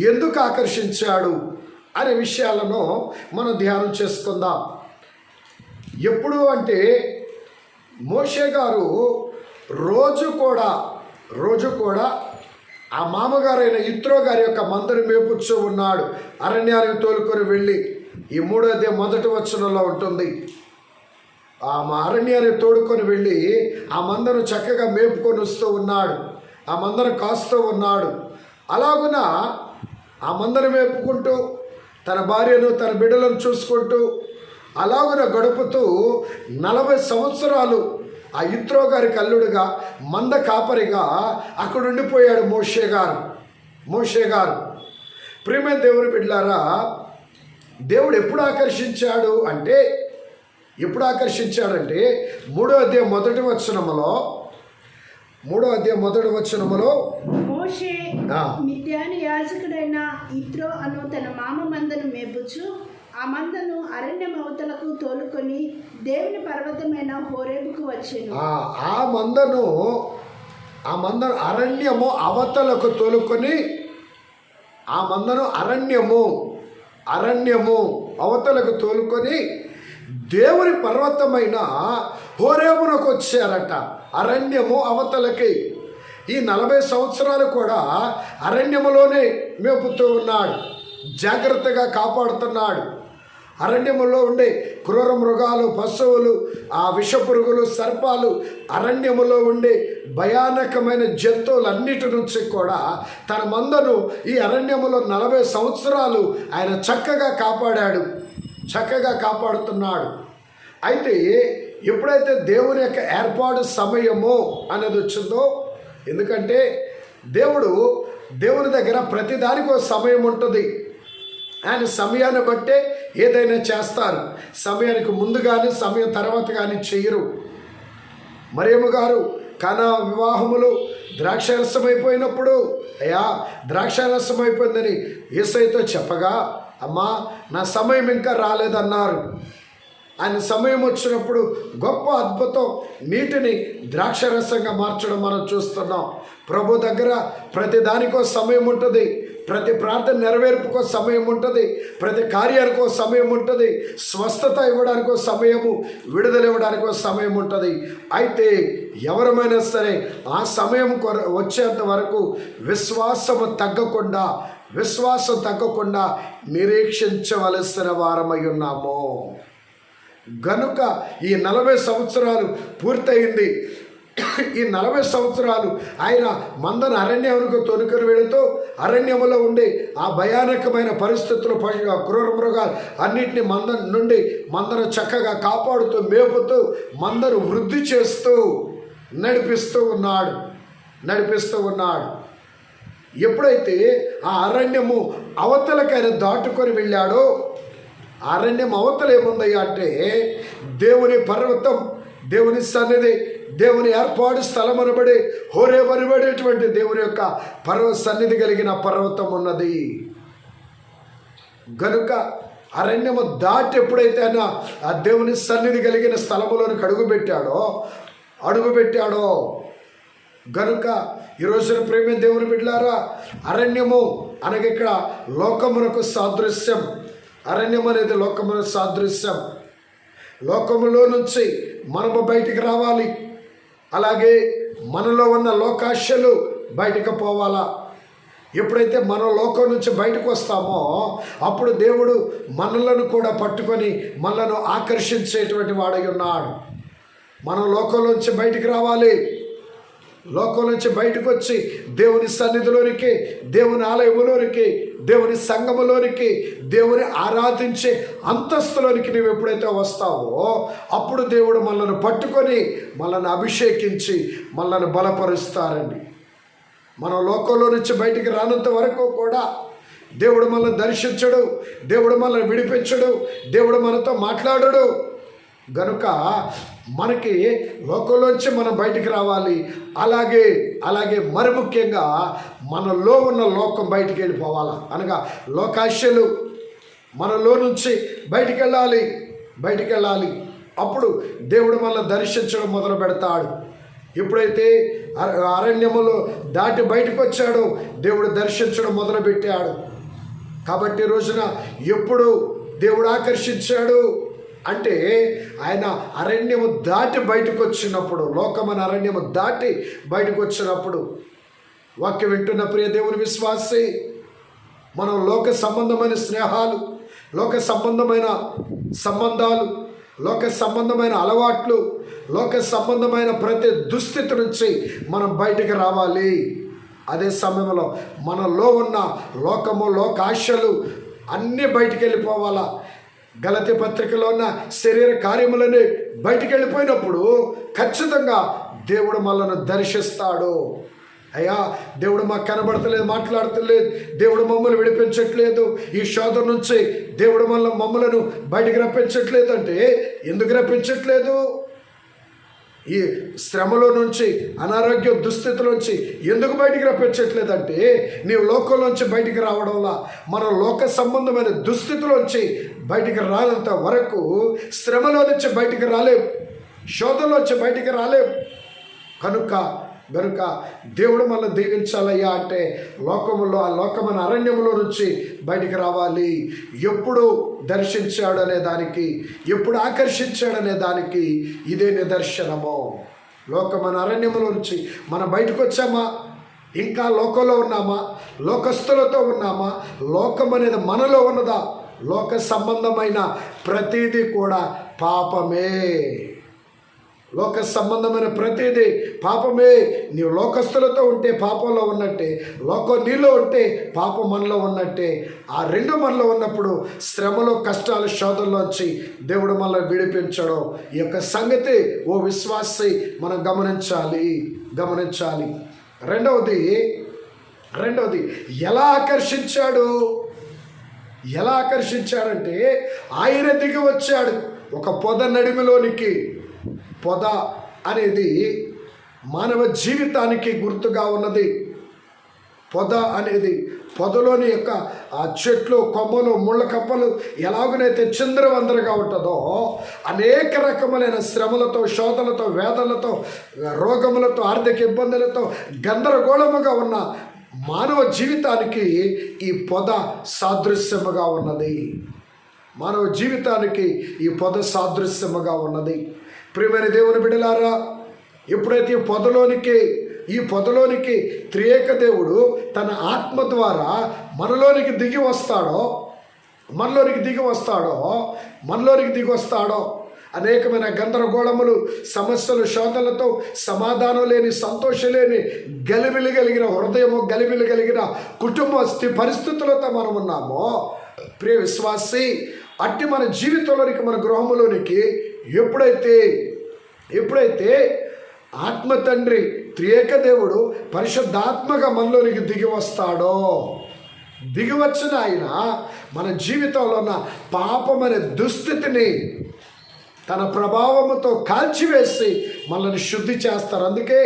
A: ఎందుకు ఆకర్షించాడు అనే విషయాలను మనం ధ్యానం చేసుకుందాం. ఎప్పుడు అంటే మోషే గారు రోజు కూడా ఆ మామగారైన ఇత్రో గారి యొక్క మందను మేపుచ్చు ఉన్నాడు. అరణ్యానికి తోలుకొని వెళ్ళి ఈ 3వ అధ్యాయం 1వ వచనంలో ఉంటుంది. ఆ అరణ్యాన్ని తోడుకొని వెళ్ళి ఆ మందను చక్కగా మేపుకొని వస్తూ ఉన్నాడు. ఆ మందను కాస్తూ ఉన్నాడు. అలాగున ఆ మందను మేపుకుంటూ తన భార్యను, తన బిడ్డలను చూసుకుంటూ అలాగున గడుపుతూ 40 సంవత్సరాలు ఆ యిత్రో గారికి అల్లుడుగా మంద కాపరిగా అక్కడ ఉండిపోయాడు మోషే గారు. ప్రియమైన దేవుని బిడ్డలారా, దేవుడు ఎప్పుడు ఆకర్షించాడంటే 3వ అధ్యాయం మొదటి వచనములో
B: మోషే మిద్యాను యాజకుడైన యిత్రో అను తన మామ మందను మేపుచు ఆ మందను అరణ్యం అవతలకు తోలుకొని దేవుని పర్వతమైన హోరేబుకు వచ్చెను.
A: ఆ మందను అరణ్యము అవతలకు తోలుకొని అరణ్యము అవతలకు తోలుకొని దేవుని పర్వతమైన హోరేబునకు వచ్చారట. అరణ్యము అవతలకి. ఈ 40 సంవత్సరాలు కూడా అరణ్యములోనే మేపుతూ ఉన్నాడు, జాగ్రత్తగా కాపాడుతున్నాడు. అరణ్యములో ఉండే క్రూర మృగాలు, పశువులు, ఆ విషపురుగులు, సర్పాలు, అరణ్యములో ఉండే భయానకమైన జంతువులన్నిటి నుంచి కూడా తన మందను ఈ అరణ్యములో 40 సంవత్సరాలు ఆయన చక్కగా కాపాడుతున్నాడు. అయితే ఎప్పుడైతే దేవుని యొక్క ఏర్పాటు సమయము అనేది వచ్చిందో, ఎందుకంటే దేవుని దగ్గర ప్రతిదానికి ఒక సమయం ఉంటుంది. ఆయన సమయాన్ని బట్టే ఏదైనా చేస్తారు. సమయానికి ముందు కానీ సమయం తర్వాత కానీ చెయ్యరు. మరియమ్మ గారు కానా వివాహములు ద్రాక్షారసం అయిపోయినప్పుడు, అయ్యా ద్రాక్షారసం అయిపోయిందని యేసయ్యతో చెప్పగా, అమ్మా నా సమయం ఇంకా రాలేదన్నారు. ఆయన సమయం వచ్చినప్పుడు గొప్ప అద్భుతం, నీటిని ద్రాక్షరసంగా మార్చడం మనం చూస్తున్నాం. ప్రభు దగ్గర ప్రతి దానికో సమయం ఉంటుంది. ప్రతి ప్రార్థన నెరవేర్పుకో సమయం ఉంటుంది. ప్రతి కార్యానికో సమయం ఉంటుంది. స్వస్థత ఇవ్వడానికో సమయము, విడుదల ఇవ్వడానికో సమయం ఉంటుంది. అయితే ఎవరమైనా సరే ఆ సమయం వచ్చేంత వరకు విశ్వాసం తగ్గకుండా నిరీక్షించవలసిన వారమై ఉన్నాము. గనుక ఈ 40 సంవత్సరాలు పూర్తయింది. ఈ 40 సంవత్సరాలు ఆయన మందను అరణ్యానికి తొనుకొని వెళుతూ అరణ్యములో ఉండి ఆ భయానకమైన పరిస్థితులు, క్రూర మృగాలు అన్నింటినీ మందను చక్కగా కాపాడుతూ, మేపుతూ, మందను వృద్ధి చేస్తూ నడిపిస్తూ ఉన్నాడు. ఎప్పుడైతే ఆ అరణ్యము అవతలకి ఆయన దాటుకొని వెళ్ళాడో, అరణ్యం అవతల ఏముందయ్యా అంటే దేవుని పర్వతం, దేవుని సన్నిధి, దేవుని ఏర్పాటు స్థలం అనబడి హోరేబు అనబడేటువంటి దేవుని యొక్క సన్నిధి కలిగిన పర్వతం ఉన్నది. గనుక అరణ్యము దాటి ఎప్పుడైతే ఆయన ఆ దేవుని సన్నిధి కలిగిన స్థలములోనికి అడుగుపెట్టాడో గనుక ఈ రోజున ప్రేమ దేవుని బిడ్డలారా, అరణ్యము అనగా ఇక్కడ లోకమునకు సాదృశ్యం. అరణ్యం అనేది లోకమునకు సాదృశ్యం. లోకములో నుంచి మనము బయటికి రావాలి. అలాగే మనలో ఉన్న లోకాశలు బయటకు పోవాలా. ఎప్పుడైతే మనం లోకం నుంచి బయటకు వస్తామో అప్పుడు దేవుడు మనలను కూడా పట్టుకొని మనలను ఆకర్షించేటువంటి వాడై ఉన్నాడు. మనం లోకంలోంచి బయటికి రావాలి. లోకం నుంచి బయటకు వచ్చి దేవుని సన్నిధిలోనికి, దేవుని ఆలయములోనికి, దేవుని సంఘములోనికి, దేవుని ఆరాధించే అంతస్తులోనికి నువ్వు ఎప్పుడైతే వస్తావో అప్పుడు దేవుడు మనల్ని పట్టుకొని మనల్ని అభిషేకించి మనల్ని బలపరుస్తారండి. మనం లోకంలో నుంచి బయటికి రానంత వరకు కూడా దేవుడు మనల్ని దర్శించడు, దేవుడు మనల్ని విడిపించడు, దేవుడు మనతో మాట్లాడడు. గనుక మనకి లోకంలోంచి మనం బయటికి రావాలి. అలాగే మరి ముఖ్యంగా మనలో ఉన్న లోకం బయటికి వెళ్ళిపోవాలా. అనగా లోకాశలు మనలో నుంచి బయటికి వెళ్ళాలి. అప్పుడు దేవుడు మనల్ని దర్శించడం మొదలు పెడతాడు. ఎప్పుడైతే అరణ్యములో దాటి బయటకు వచ్చాడో దేవుడు దర్శించడం మొదలుపెట్టాడు. కాబట్టి రోజున ఎప్పుడు దేవుడు ఆకర్షించాడు అంటే ఆయన అరణ్యము దాటి బయటకు వచ్చినప్పుడు, లోకమైన అరణ్యము దాటి బయటకు వచ్చినప్పుడు. వాక్యం వింటున్న ప్రియ దేవుని విశ్వాసి, మనం లోక సంబంధమైన స్నేహాలు, లోక సంబంధమైన సంబంధాలు, లోక సంబంధమైన అలవాట్లు, లోక సంబంధమైన ప్రతి దుస్థితి నుంచి మనం బయటకు రావాలి. అదే సమయంలో మనలో ఉన్న లోకము, లోకాశలు అన్నీ బయటికి వెళ్ళిపోవాలా. గలతీ పత్రికలో ఉన్న శరీర కార్యములని బయటికి వెళ్ళిపోయినప్పుడు ఖచ్చితంగా దేవుడు మనల్ని దర్శిస్తాడు. అయ్యా, దేవుడు మాకు కనబడతలేదు, మాట్లాడతలేదు, దేవుడు మమ్మల్ని విడిపించట్లేదు, ఈ శోధన నుంచి దేవుడు మమ్మలను బయటికి రప్పించట్లేదు అంటే ఎందుకు రప్పించట్లేదు? ఈ శ్రమలో నుంచి, అనారోగ్య దుస్థితిలోంచి ఎందుకు బయటికి రప్పించట్లేదంటే నీవు లోకంలోంచి బయటికి రావడంలా, మన లోక సంబంధమైన దుస్థితిలోంచి బయటికి రానంత వరకు శ్రమలో నుంచి బయటికి రాలేవు, శోధనలోంచి బయటికి రాలేవు. కనుక దేవుడు మనల్ని దీవించాలయ్యా అంటే లోకములో, ఆ లోకమైన అరణ్యములో నుంచి బయటికి రావాలి. ఎప్పుడు దర్శించాడు అనే దానికి, ఎప్పుడు ఆకర్షించాడనే దానికి ఇదే నిదర్శనము. లోకమైన అరణ్యములో నుంచి మనం బయటకు వచ్చామా? ఇంకా లోకంలో ఉన్నామా? లోకస్తులతో ఉన్నామా? లోకం అనేది మనలో ఉన్నదా? లోక సంబంధమైన ప్రతిదీ కూడా పాపమే. లోక సంబంధమైన ప్రతిదీ పాపమే. నీవు లోకస్తులతో ఉంటే పాపంలో ఉన్నట్టే, లోకం నీలో ఉంటే పాపం మనలో ఉన్నట్టే. ఆ రెండు మనలో ఉన్నప్పుడు శ్రమలో, కష్టాలు, శోధనలోంచి దేవుడు మనల్ని విడిపించడం. ఈ యొక్క సంగతి ఓ విశ్వాసి మనం గమనించాలి. రెండవది ఎలా ఆకర్షించాడంటే ఆయన దిగి వచ్చాడు ఒక పొద నడిమిలోనికి. పొద అనేది మానవ జీవితానికి గుర్తుగా ఉన్నది. పొద అనేది పొదలోని యొక్క ఆ చెట్లు, కొమ్మలు, ముళ్ళ కప్పలు ఎలాగనైతే చిందరవందరగా ఉంటుందో అనేక రకములైన శ్రమలతో, శోధనలతో, వేదనలతో, రోగములతో, ఆర్థిక ఇబ్బందులతో గందరగోళముగా ఉన్న మానవ జీవితానికి ఈ పొద సాదృశ్యముగా ఉన్నది. మానవ జీవితానికి ఈ పొద సాదృశ్యముగా ఉన్నది. ప్రియమైన దేవుని బిడ్డలారా, ఎప్పుడైతే ఈ పొదలోనికి త్రియేక దేవుడు తన ఆత్మ ద్వారా మనలోనికి దిగి వస్తాడో అనేకమైన గందరగోళములు, సమస్యలు, శోధనలతో సమాధానం లేని, సంతోషం లేని, గలిబిలి కలిగిన హృదయము, గలిబిలి కలిగిన కుటుంబ పరిస్థితులతో మనం ఉన్నామో ప్రియ విశ్వాసి, అట్టి మన జీవితంలోనికి, మన గృహంలోనికి ఎప్పుడైతే ఆత్మ తండ్రి త్రియేక దేవుడు పరిశుద్ధాత్మగా మనలోనికి దిగి వచ్చిన ఆయన మన జీవితంలో ఉన్న పాపమనే దుస్థితిని తన ప్రభావముతో కాల్చివేసి మనల్ని శుద్ధి చేస్తారు. అందుకే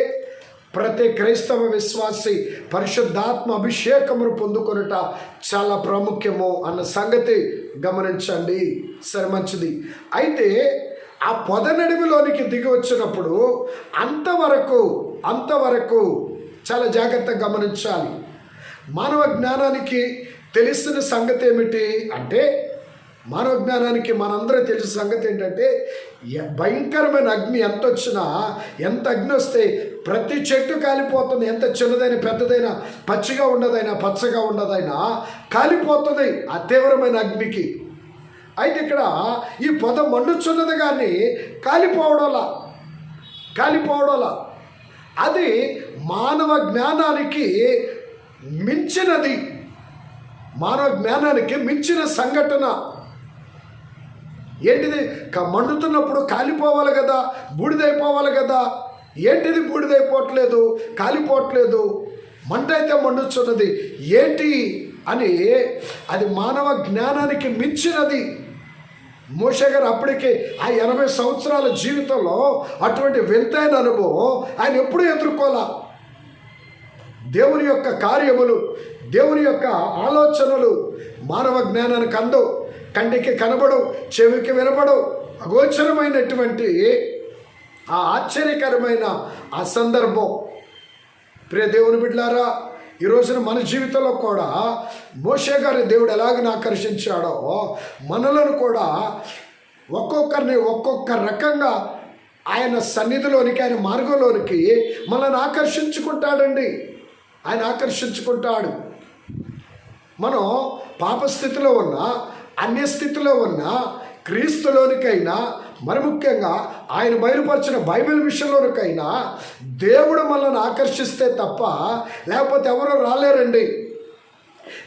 A: ప్రతి క్రైస్తవ విశ్వాసి పరిశుద్ధాత్మ అభిషేకమును పొందుకొనుట చాలా ప్రాముఖ్యము అన్న సంగతి గమనించండి. సరే, మంచిది. అయితే ఆ పొద నడిమిలోనికి దిగి వచ్చినప్పుడు అంతవరకు చాలా జాగ్రత్తగా గమనించాలి. మానవ జ్ఞానానికి తెలిసిన సంగతి ఏమిటి అంటే, మానవ జ్ఞానానికి మనందరూ తెలిసిన సంగతి ఏంటంటే, భయంకరమైన అగ్ని ఎంత అగ్ని వస్తే ప్రతి చెట్టు కాలిపోతుంది. ఎంత చిన్నదైన, పెద్దదైన, పచ్చిగా ఉండదైనా, పచ్చగా ఉండదైనా కాలిపోతుంది ఆ తీవ్రమైన అగ్నికి. అయితే ఇక్కడ ఈ పొద మండుచున్నది కానీ కాలిపోవడంలా అది మానవ జ్ఞానానికి మించిన సంఘటన. ఏంటిది? మండుతున్నప్పుడు కాలిపోవాలి కదా, బూడిదైపోవాలి కదా. ఏంటిది బూడిదైపోవట్లేదు, కాలిపోవట్లేదు, మంట అయితే మండుచున్నది ఏంటి అని? అది మానవ జ్ఞానానికి మించినది. మోషే గారు అప్పటికే ఆ 80 సంవత్సరాల జీవితంలో అటువంటి వింతైన అనుభవం ఆయన ఎప్పుడూ ఎదుర్కోలా. దేవుని యొక్క కార్యములు, దేవుని యొక్క ఆలోచనలు మానవ జ్ఞానానికి అందవు, కంటికి కనబడవు, చెవికి వినబడవు. అగోచరమైనటువంటి ఆ ఆశ్చర్యకరమైన ఆ సందర్భం. ప్రియ దేవుని బిడ్డలారా, ఈ రోజున మన జీవితంలో కూడా మోషే గారి దేవుడు ఎలాగని ఆకర్షించాడో మనలను కూడా ఒక్కొక్కరిని ఒక్కొక్క రకంగా ఆయన సన్నిధిలోనికి, ఆయన మార్గంలోనికి మనల్ని ఆకర్షించుకుంటాడండి. ఆయన ఆకర్షించుకుంటాడు. మనం పాపస్థితిలో ఉన్నా, అన్యస్థితిలో ఉన్నా, క్రీస్తులోనికైనా, మరి ముఖ్యంగా ఆయన బయలుపరిచిన బైబిల్ విషయంలోనికైనా దేవుడు మనల్ని ఆకర్షిస్తే తప్ప లేకపోతే ఎవరో రాలేరండి.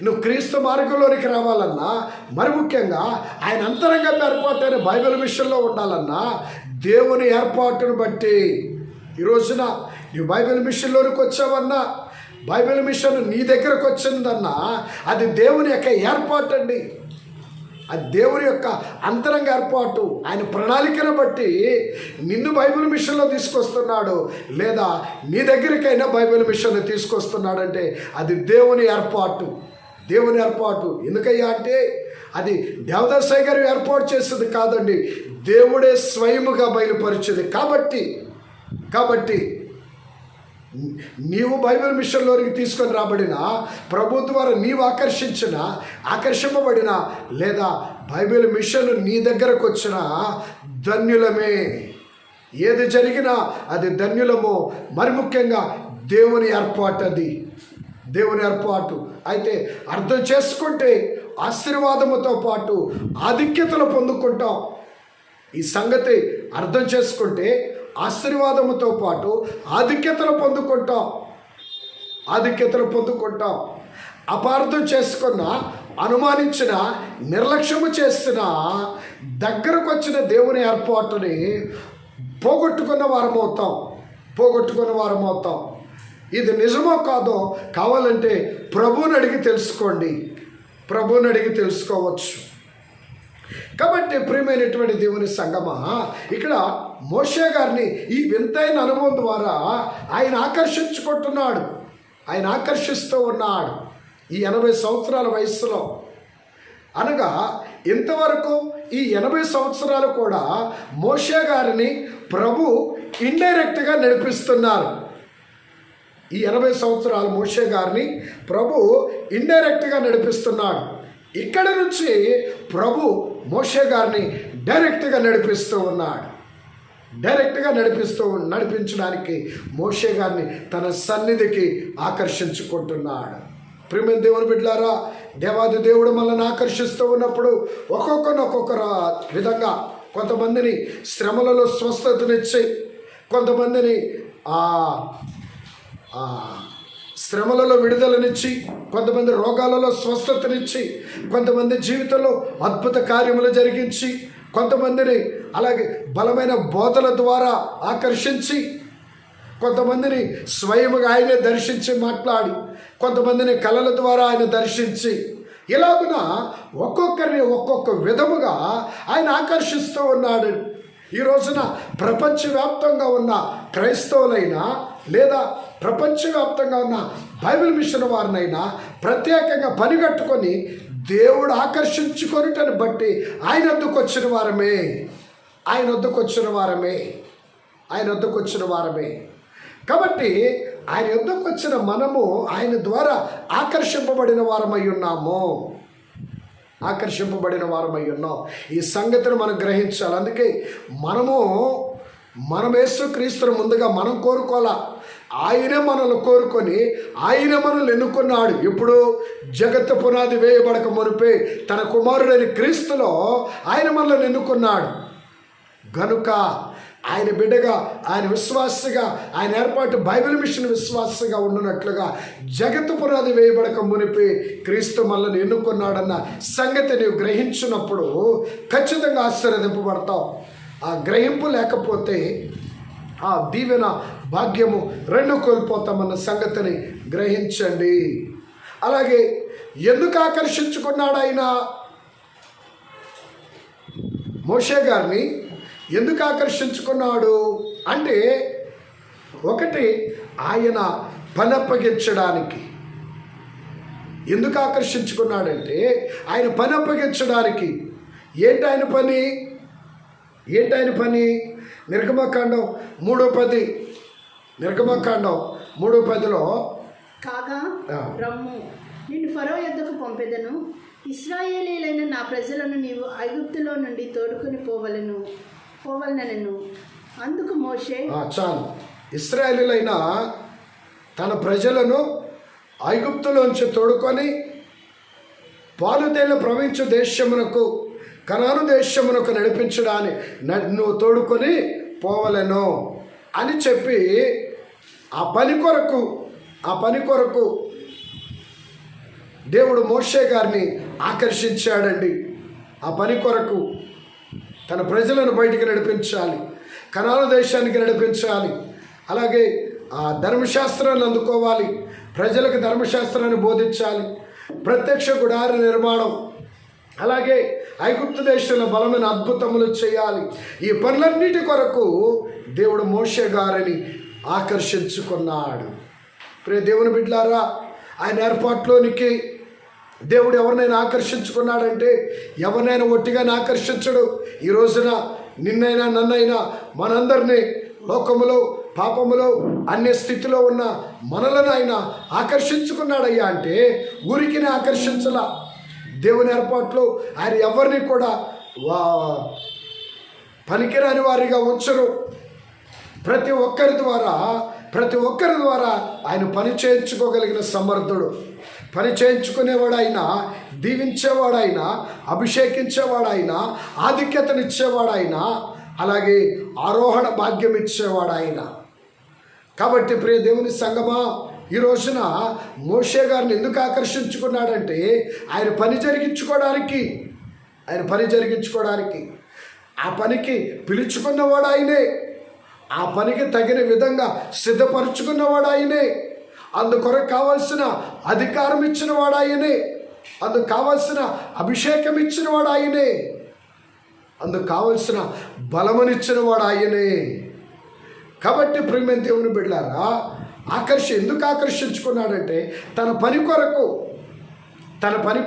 A: నువ్వు క్రీస్తు మార్గంలోనికి రావాలన్నా, మరి ముఖ్యంగా ఆయన అంతరంగంగా ఏర్పాటైన బైబిల్ విషయంలో ఉండాలన్నా దేవుని ఏర్పాటును బట్టి ఈ రోజున నువ్వు బైబిల్ మిషన్లోనికి వచ్చావన్నా, బైబిల్ మిషన్ నీ దగ్గరకు వచ్చిందన్నా అది దేవుని యొక్క ఏర్పాటు అండి. అది దేవుని యొక్క అంతరంగ ఏర్పాటు. ఆయన ప్రణాళికను బట్టి నిన్ను బైబిల్ మిషన్లో తీసుకొస్తున్నాడు, లేదా నీ దగ్గరికైనా బైబిల్ మిషన్లో తీసుకొస్తున్నాడంటే అది దేవుని ఏర్పాటు. దేవుని ఏర్పాటు ఎందుకయ్యా అంటే అది దేవదాసయ్య గారు ఏర్పాటు చేసేది కాదండి, దేవుడే స్వయముగా బయలుపరిచేది. కాబట్టి నీవు బైబిల్ మిషన్లోనికి తీసుకొని రాబడిన, ప్రభు ద్వారా నీవు ఆకర్షింపబడిన, లేదా బైబిల్ మిషన్ నీ దగ్గరకు వచ్చిన ధన్యులమే. ఏది జరిగినా అది ధన్యులము. మరి ముఖ్యంగా దేవుని ఏర్పాటు, అది దేవుని ఏర్పాటు. అయితే అర్థం చేసుకుంటే ఆశీర్వాదముతో పాటు ఆధిక్యతలు పొందుకుంటాం. ఈ సంగతి అర్థం చేసుకుంటే ఆశీర్వాదముతో పాటు ఆధిక్యతలు పొందుకుంటాం. అపార్థం చేసుకున్న, అనుమానించిన, నిర్లక్ష్యము చేసిన, దగ్గరకు వచ్చిన దేవుని ఏర్పాటుని పోగొట్టుకున్న వారమవుతాం. ఇది నిజమో కాదో కావాలంటే ప్రభువుని అడిగి తెలుసుకోవచ్చు. కాబట్టి ప్రియమైనటువంటి దేవుని సంగమా, ఇక్కడ మోషే గారిని ఈ వింతైన అనుభవం ద్వారా ఆయన ఆకర్షిస్తూ ఉన్నాడు. ఈ 80 సంవత్సరాల వయస్సులో, అనగా ఇంతవరకు ఈ 80 సంవత్సరాలు కూడా మోషే గారిని ప్రభు ఇండైరెక్ట్గా నడిపిస్తున్నారు. ఈ 80 సంవత్సరాలు మోషే గారిని ప్రభు ఇండైరెక్ట్గా నడిపిస్తున్నాడు. ఇక్కడ నుంచి ప్రభు మోషే గారిని డైరెక్ట్గా నడిపించడానికి మోషే గారిని తన సన్నిధికి ఆకర్షించుకుంటున్నాడు. ప్రియమైన దేవుని బిడ్డలారా, దేవాది దేవుడు మనల్ని ఆకర్షిస్తూ ఉన్నప్పుడు ఒక్కొక్క విధంగా కొంతమందిని శ్రమలలో స్వస్థతనిచ్చి, కొంతమందిని శ్రమలలో విడుదలనిచ్చి, కొంతమంది రోగాలలో స్వస్థతనిచ్చి, కొంతమంది జీవితంలో అద్భుత కార్యములు జరిగించి, కొంతమందిని అలాగే బలమైన బోధల ద్వారా ఆకర్షించి, కొంతమందిని స్వయముగా ఆయనే దర్శించి మాట్లాడి, కొంతమందిని కళల ద్వారా ఆయన దర్శించి, ఇలాగున ఒక్కొక్కరిని ఒక్కొక్క విధముగా ఆయన ఆకర్షిస్తూ ఉన్నాడు. ఈ రోజున ప్రపంచవ్యాప్తంగా ఉన్న క్రైస్తవులైనా, లేదా ప్రపంచవ్యాప్తంగా ఉన్న బైబిల్ మిషన్ వారినైనా ప్రత్యేకంగా పనిగట్టుకొని దేవుడు ఆకర్షించుకొనిటని బట్టి ఆయన వద్దకు వచ్చిన వారమే. కాబట్టి ఆయన వద్దకు వచ్చిన మనము ఆయన ద్వారా ఆకర్షింపబడిన వారమై ఉన్నాం. ఈ సంగతిని మనం గ్రహించాలి. అందుకే మనం యేసుక్రీస్తును ముందుగా మనం కోరుకోవాలా. ఆయనే మనల్ని కోరుకొని ఆయన మనల్ని ఎన్నుకున్నాడు. ఇప్పుడు జగత్తు పునాది వేయబడక మునిపే తన కుమారుడైన క్రీస్తులో ఆయన మనల్ని ఎన్నుకున్నాడు. గనుక ఆయన బిడ్డగా, ఆయన విశ్వాసగా, ఆయన ఏర్పాటు బైబిల్ మిషన్ విశ్వాసగా ఉండునట్లుగా జగత్తు పునాది వేయబడక మునిపే క్రీస్తు మనల్ని ఎన్నుకున్నాడన్న సంగతి నీవు గ్రహించినప్పుడు ఖచ్చితంగా ఆశీర్వదింపబడతావు. ఆ గ్రహింపు లేకపోతే ఆ దీవెన భాగ్యము రెండు కోల్పోతామన్న సంగతిని గ్రహించండి. అలాగే ఎందుకు ఆకర్షించుకున్నాడు ఆయన? మోషే గారిని ఎందుకు ఆకర్షించుకున్నాడు అంటే, ఒకటి ఆయన పని అప్పగించడానికి. ఎందుకు ఆకర్షించుకున్నాడంటే ఆయన పని అప్పగించడానికి. ఏంటి ఆయన పని? నిర్గమకాండం 3:10
B: కాగా రమ్ము, నిన్ను ఫరో యొద్దకు పంపెదను, ఇశ్రాయేలీలైన నా ప్రజలను నీవు ఐగుప్తులో నుండి తోడుకొని పోవలనెను. అందుకు మోషే,
A: చాలు, ఇశ్రాయేలీలైన తన ప్రజలను ఐగుప్తులోంచి తోడుకొని పాలుతేళ్లు ప్రవించు దేశమునకు, కనాను దేశమునకు నడిపించడాన్ని నువ్వు తోడుకొని పోవలెను అని చెప్పి ఆ పని కొరకు దేవుడు మోషే గారిని ఆకర్షించాడండి. ఆ పని కొరకు తన ప్రజలను బయటికి నడిపించాలి, కనాను దేశానికి నడిపించాలి, అలాగే ఆ ధర్మశాస్త్రాన్ని అందుకోవాలి, ప్రజలకు ధర్మశాస్త్రాన్ని బోధించాలి, ప్రత్యక్ష గుడార నిర్మాణం, అలాగే ఐగుప్తు దేశంలో బలమైన అద్భుతములు చేయాలి. ఈ పనులన్నిటి కొరకు దేవుడు మోషే గారిని ఆకర్షించుకున్నాడు. ప్రియ దేవుని బిడ్డలారా, ఆయన ఏర్పాట్లోనికి దేవుడు ఎవరినైనా ఆకర్షించుకున్నాడంటే ఎవరినైనా ఒట్టిగానే ఆకర్షించడు. ఈ రోజున నిన్నైనా నన్నైనా మనందరినీ లోకములో పాపములో అన్య స్థితిలో ఉన్న మనలను ఆయన ఆకర్షించుకున్నాడయ్యా అంటే ఊరికినే ఆకర్షించలా. దేవుని ఏర్పాట్లో ఆయన ఎవరిని కూడా పనికిరాని వారిగా ఉంచరు. ప్రతి ఒక్కరి ద్వారా ఆయన పని చేయించుకోగలిగిన సమర్థుడు. పని చేయించుకునేవాడైనా, దీవించేవాడైనా, అభిషేకించేవాడైనా, ఆధిక్యతనిచ్చేవాడైనా, అలాగే ఆరోహణ భాగ్యం ఇచ్చేవాడైనా. కాబట్టి ప్రియ దేవుని సంగమా, ఈ రోజున మోషే గారిని ఎందుకు ఆకర్షించుకున్నాడంటే ఆయన పని జరిగించుకోవడానికి ఆ పనికి పిలుచుకున్నవాడు ఆయనే, ఆ పనికి తగిన విధంగా సిద్ధపరుచుకున్నవాడు ఆయనే, అందుకొరకు కావలసిన అధికారం ఇచ్చినవాడు ఆయనే, అందుకు కావలసిన అభిషేకం ఇచ్చినవాడు ఆయనే, అందుకు కావలసిన బలమనిచ్చినవాడు ఆయనే. కాబట్టి ప్రియమైన దేవుని బిడ్డలారా, ఎందుకు ఆకర్షించుకున్నాడంటే తన పని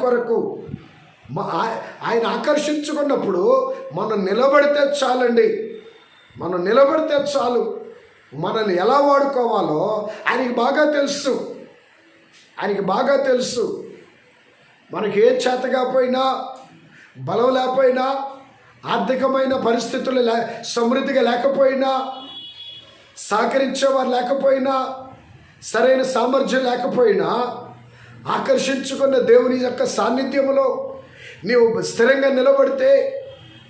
A: కొరకు ఆయన ఆకర్షించుకున్నప్పుడు మనం నిలబడితే చాలండి. మనం నిలబడితే చాలు. మనల్ని ఎలా వాడుకోవాలో ఆయనకి బాగా తెలుసు. మనకి ఏ చేత కాకపోయినా, బలం లేకపోయినా, ఆర్థికమైన పరిస్థితులు సమృద్ధిగా లేకపోయినా, సహకరించేవారు లేకపోయినా, సరైన సామర్థ్యం లేకపోయినా, ఆకర్షించుకున్న దేవుని యొక్క సాన్నిధ్యంలో నీవు స్థిరంగా నిలబడితే,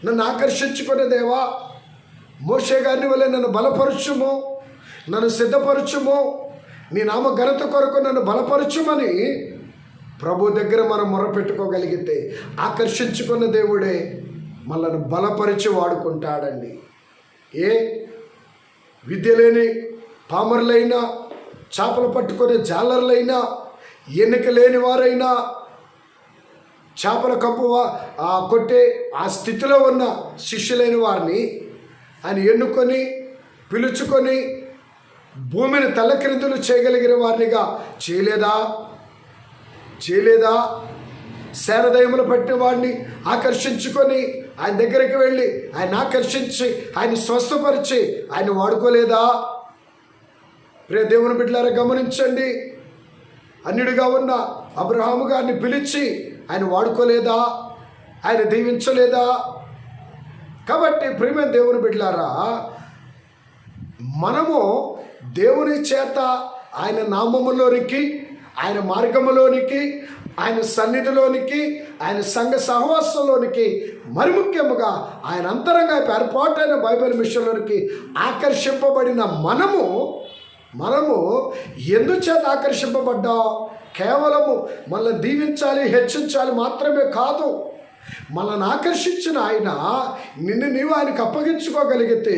A: నన్ను ఆకర్షించుకున్న దేవా, మోషే గారిని వల్లే నన్ను బలపరచుము, నన్ను సిద్ధపరచుము, నీ నామ ఘనత కొరకు నన్ను బలపరచుమని ప్రభు దగ్గర మనం మొరపెట్టుకోగలిగితే ఆకర్షించుకున్న దేవుడే మనల్ని బలపరిచి వాడుకుంటాడండి. విద్య లేని పామరులైనా, చేపలు పట్టుకునే జాలర్లైనా, ఎన్నిక లేని వారైనా, చేపల కప్పు కొట్టే ఆ స్థితిలో ఉన్న శిష్యులైన వారిని ఆయన ఎన్నుకొని పిలుచుకొని భూమిని తల్లక్రిందులు చేయగలిగిన వారినిగా చేయలేదా? శారదయములు పట్టిన వాడిని ఆకర్షించుకొని ఆయన దగ్గరికి వెళ్ళి ఆయన ఆకర్షించి ఆయన స్వస్థపరిచి ఆయన వాడుకోలేదా? ప్రియ దేవుని బిడ్డలారా గమనించండి. అన్యుడిగా ఉన్న అబ్రహాము గారిని పిలిచి ఆయన వాడుకోలేదా? ఆయన దీవించలేదా? కాబట్టి ప్రియమైన దేవుని బిడ్డలారా, మనము దేవుని చేత ఆయన నామములోనికి, ఆయన మార్గములోనికి, ఆయన సన్నిధిలోనికి, ఆయన సంఘ సహవాసంలోనికి, మరి ముఖ్యముగా ఆయన అంతరంగా ఏర్పాటైన బైబిల్ మిషన్లోనికి ఆకర్షింపబడిన మనము ఎందుచేత ఆకర్షింపబడ్డాం? కేవలము మనల్ని దీవించాలి, హెచ్చించాలి మాత్రమే కాదు. మనల్ని ఆకర్షించిన ఆయన నీవు ఆయనకు అప్పగించుకోగలిగితే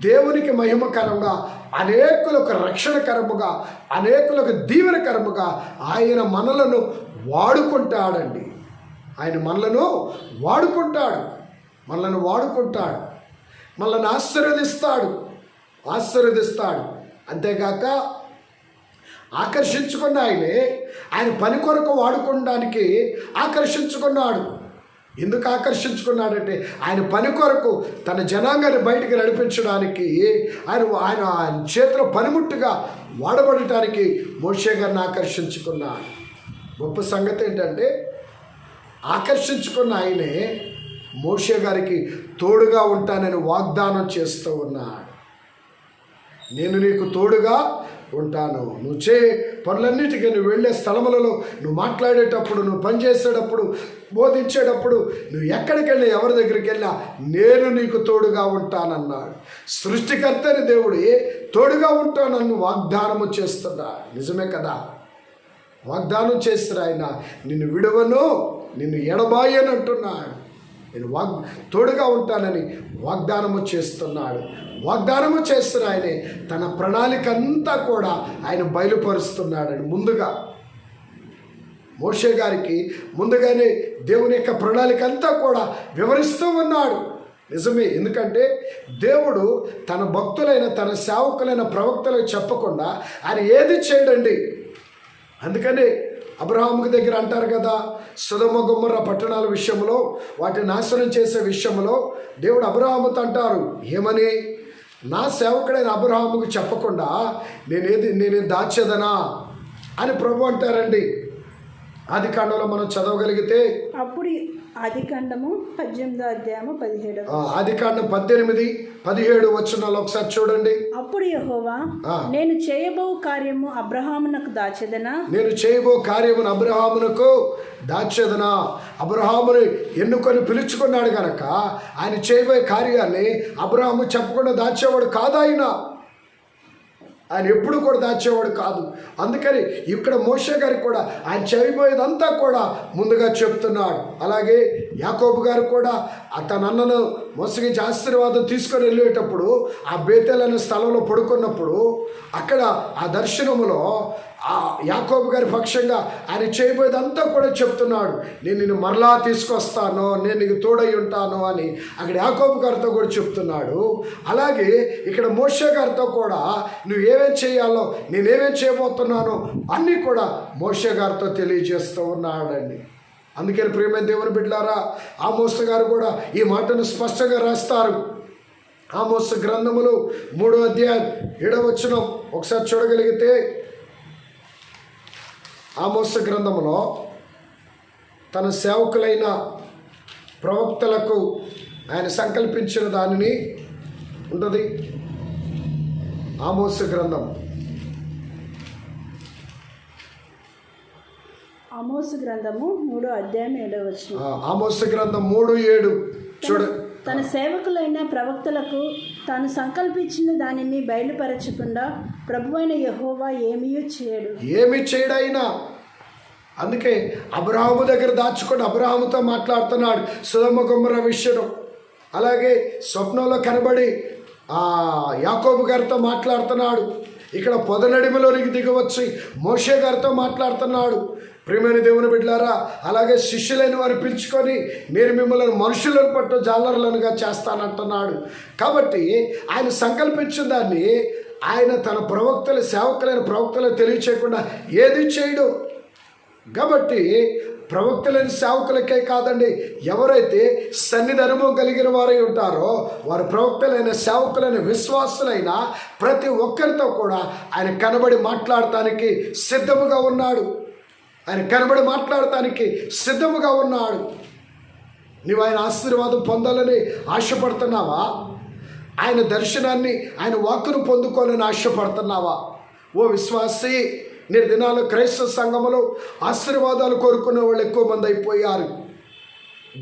A: దేవునికి మహిమకరంగా, అనేకులకు రక్షణకరముగా, అనేకులకు దీవెనకరముగా ఆయన మనలను వాడుకుంటాడండి. ఆయన మనలను వాడుకుంటాడు, మనల్ని ఆశీర్వదిస్తాడు. అంతేగాక ఆకర్షించుకున్న ఆయన పని కొరకు వాడుకోవడానికి ఆకర్షించుకున్నాడు. ఎందుకు ఆకర్షించుకున్నాడంటే ఆయన పని కొరకు తన జనాంగాన్ని బయటికి నడిపించడానికి, ఆయన చేతిలో పనిముట్టుగా వాడబడటానికి మోషే గారిని ఆకర్షించుకున్నాడు. గొప్ప సంగతి ఏంటంటే ఆకర్షించుకున్న ఆయనే మోషే గారికి తోడుగా ఉంటానని వాగ్దానం చేస్తూ ఉన్నాడు. నేను నీకు తోడుగా ఉంటాను. నువ్వు పనులన్నిటికీ నువ్వు వెళ్ళే స్థలములలో, నువ్వు మాట్లాడేటప్పుడు, నువ్వు పనిచేసేటప్పుడు, బోధించేటప్పుడు, నువ్వు ఎక్కడికి వెళ్ళి ఎవరి దగ్గరికి వెళ్ళినా నేను నీకు తోడుగా ఉంటానన్నాడు. సృష్టికర్త అని దేవుడు తోడుగా ఉంటానన్ను వాగ్దానము చేస్తున్నాడు. నిజమే కదా? వాగ్దానం చేస్తారు ఆయన, నిన్ను విడవను, నిన్ను ఎడబాయను అంటున్నాడు. నేను తోడుగా ఉంటానని వాగ్దానము చేస్తున్నాడు. వాగ్దానము చేస్తున్న ఆయనే తన ప్రణాళిక అంతా కూడా ఆయన బయలుపరుస్తున్నాడు. ముందుగా మోషే గారికి ముందుగానే దేవుని యొక్క ప్రణాళిక అంతా కూడా వివరిస్తూ ఉన్నాడు. నిజమే, ఎందుకంటే దేవుడు తన భక్తులైన తన సేవకులైన ప్రవక్తలకు చెప్పకుండా ఆయన ఏది చేయడండి. అందుకని అబ్రహాముకి దగ్గర అంటారు కదా, సొదొమ గొమొర్రా పట్టణాల విషయంలో, వాటిని నాశనం చేసే విషయంలో దేవుడు అబ్రహాముతో అంటారు ఏమని, నా సేవకుడైన అబ్రహాముకు చెప్పకుండా నేనేం దాచేదనా అని ప్రభు అంటారండి. ఆది కాండంలో మనం చదవగలిగితే,
B: అప్పుడు ఆది కాండము 18వ అధ్యాయము 17.
A: ఆది కాండం 18-17 వచనాలు ఒకసారి చూడండి.
B: అప్పుడు యెహోవా, నేను చేయబో కార్యము అబ్రహామునకు దాచెదనా,
A: నేను చేయబో కార్యమును అబ్రహామునకు దాచెదనా. అబ్రహాముని ఎన్నుకొని పిలుచుకున్నాడు గనక ఆయన చేయబోయే కార్యాన్ని అబ్రహాము చెప్పకుండా దాచేవాడు కాదు. ఆయన ఎప్పుడు కూడా దాచేవాడు కాదు. అందుకని ఇక్కడ మోషే గారికి కూడా ఆయన చేయబోయేదంతా కూడా ముందుగా చెప్తున్నాడు. అలాగే యాకోబు గారు కూడా తన అన్నను మోసగించి ఆశీర్వాదం తీసుకొని వెళ్ళేటప్పుడు ఆ బేతేల్ అనే స్థలంలో పడుకున్నప్పుడు అక్కడ ఆ దర్శనములో ఆ యాకోబు గారి పక్షంగా ఆయన చేయబోయేదంతా కూడా చెప్తున్నాడు. నేను నిన్ను మరలా తీసుకొస్తాను, నేను నీకు తోడై ఉంటాను అని అక్కడ యాకోబు గారితో కూడా చెప్తున్నాడు. అలాగే ఇక్కడ మోషే గారితో కూడా నువ్వు ఏమేం చేయాలో, నేనేమేం చేయబోతున్నానో అన్నీ కూడా మోషే గారితో తెలియజేస్తూ ఉన్నాడండి. అందుకని ప్రియమైన దేవుని బిడ్డలారా, ఆమోస్ గారు కూడా ఈ మాటను స్పష్టంగా రాస్తారు. ఆమోస్ గ్రంథములు 3వ అధ్యాయం 7వ వచనం ఒకసారి చూడగలిగితే, ఆమోస్ గ్రంథములో తన సేవకులైన ప్రవక్తలకు ఆయన సంకల్పించిన దానిని ఉంటుంది. ఆమోస్ గ్రంథం
B: ఆమోసు గ్రంథము 3వ అధ్యాయం 7వ వచనం.
A: ఆమోస్ గ్రంథం 3:7 చూడ.
B: తన సేవకులైన ప్రవక్తలకు తాను సంకల్పించిన దానిని బయలుపరచకుండా ప్రభువైన యెహోవా ఏమీ చేయడైనా. అందుకే అబ్రహాము దగ్గర దాచుకొని అబ్రహాముతో మాట్లాడుతున్నాడు సొదొమ గొమొర్రా విషయం. అలాగే స్వప్నంలో కనబడి యాకోబు గారితో మాట్లాడుతున్నాడు. ఇక్కడ పొదనడిమలోనికి దిగవచ్చి మోషే గారితో మాట్లాడుతున్నాడు. ప్రియమైన దేవుని బిడ్డలారా, అలాగే శిష్యులైన వారు పిలుచుకొని నేను మిమ్మల్ని మనుషులను పట్టు జాలరులనుగా చేస్తానంటున్నాడు. కాబట్టి ఆయన సంకల్పించిన దాన్ని ఆయన తన ప్రవక్తలు, సేవకులైన ప్రవక్తలకు తెలియచేయకుండా ఏది చేయడు. కాబట్టి ప్రవక్తలైన సేవకులకే కాదండి, ఎవరైతే సన్నిధి అనుభవం కలిగిన వారై ఉంటారో వారు ప్రవక్తలైన సేవకులైన విశ్వాసులైన ప్రతి ఒక్కరితో కూడా ఆయన కనబడి మాట్లాడటానికి సిద్ధముగా ఉన్నాడు. నీవు ఆయన ఆశీర్వాదం పొందాలని ఆశపడుతున్నావా? ఆయన దర్శనాన్ని, ఆయన వాక్కును పొందుకోవాలని ఆశపడుతున్నావా? ఓ విశ్వాసి, నేటి దినాల్లో క్రైస్తవ సంఘములో ఆశీర్వాదాలు కోరుకునే వాళ్ళు ఎక్కువ మంది అయిపోయారు.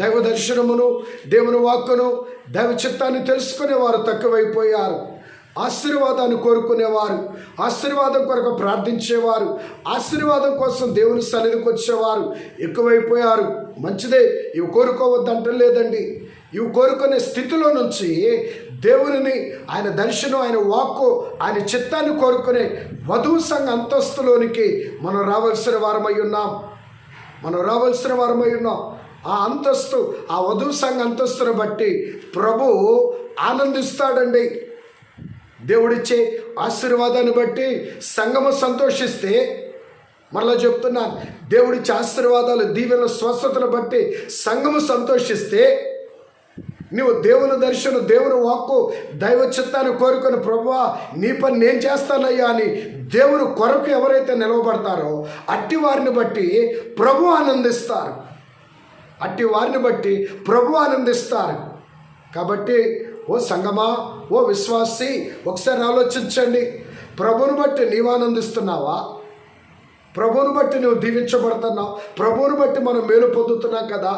B: దైవ దర్శనమును, దేవుని వాక్కును, దైవ చిత్తాన్ని తెలుసుకునేవారు తక్కువైపోయారు. ఆశీర్వాదాన్ని కోరుకునేవారు, ఆశీర్వాదం కొరకు ప్రార్థించేవారు, ఆశీర్వాదం కోసం దేవుని సన్నిధికి వచ్చేవారు ఎక్కువైపోయారు. మంచిదే, ఇవి కోరుకోవద్దంటే లేదండి. ఇవి కోరుకునే స్థితిలో నుంచి దేవునిని, ఆయన దర్శనం, ఆయన వాక్కు, ఆయన చిత్తాన్ని కోరుకునే వధువు సంఘ అంతస్తులోనికి మనం రావాల్సిన వారమై ఉన్నాం. ఆ అంతస్తు, ఆ వధువు సంఘ అంతస్తును బట్టి ప్రభు ఆనందిస్తాడండి. దేవుడిచ్చే ఆశీర్వాదాన్ని బట్టి సంఘము సంతోషిస్తే, మరలా చెప్తున్నాను, దేవుడిచ్చే ఆశీర్వాదాలు, దీవెన, స్వస్థతను బట్టి సంఘము సంతోషిస్తే, నువ్వు దేవుని దర్శనం, దేవుని వాక్కు, దైవ చిత్తాన్ని కోరుకుని ప్రభువా నీ పని నేను చేస్తానయ్యా అని దేవుని కొరకు ఎవరైతే నిలవబడతారో అట్టి వారిని బట్టి ప్రభు ఆనందిస్తారు. కాబట్టి ఓ సంగమా, ఓ విశ్వాసి, ఒకసారి ఆలోచించండి. ప్రభువుని బట్టి నీవు ఆనందిస్తున్నావా? ప్రభువుని బట్టి నువ్వు దీవించబడుతున్నావు. ప్రభువుని బట్టి మనం మేలు పొందుతున్నాం కదా.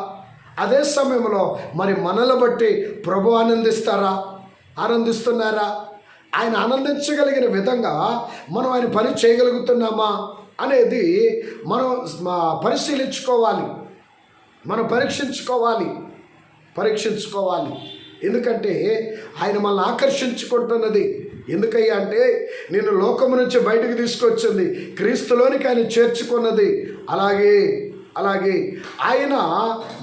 B: అదే సమయంలో మరి మనల్ని బట్టి ప్రభు ఆనందిస్తున్నారా? ఆయన ఆనందించగలిగిన విధంగా మనం ఆయన పని చేయగలుగుతున్నామా?
A: అనేది మనం పరిశీలించుకోవాలి, మనం పరీక్షించుకోవాలి. ఎందుకంటే ఆయన మనల్ని ఆకర్షించుకుంటున్నది. ఎందుకయ్యా అంటే నేను లోకము నుంచి బయటకు తీసుకొచ్చింది, క్రీస్తులోనికి ఆయన చేర్చుకున్నది. అలాగే ఆయన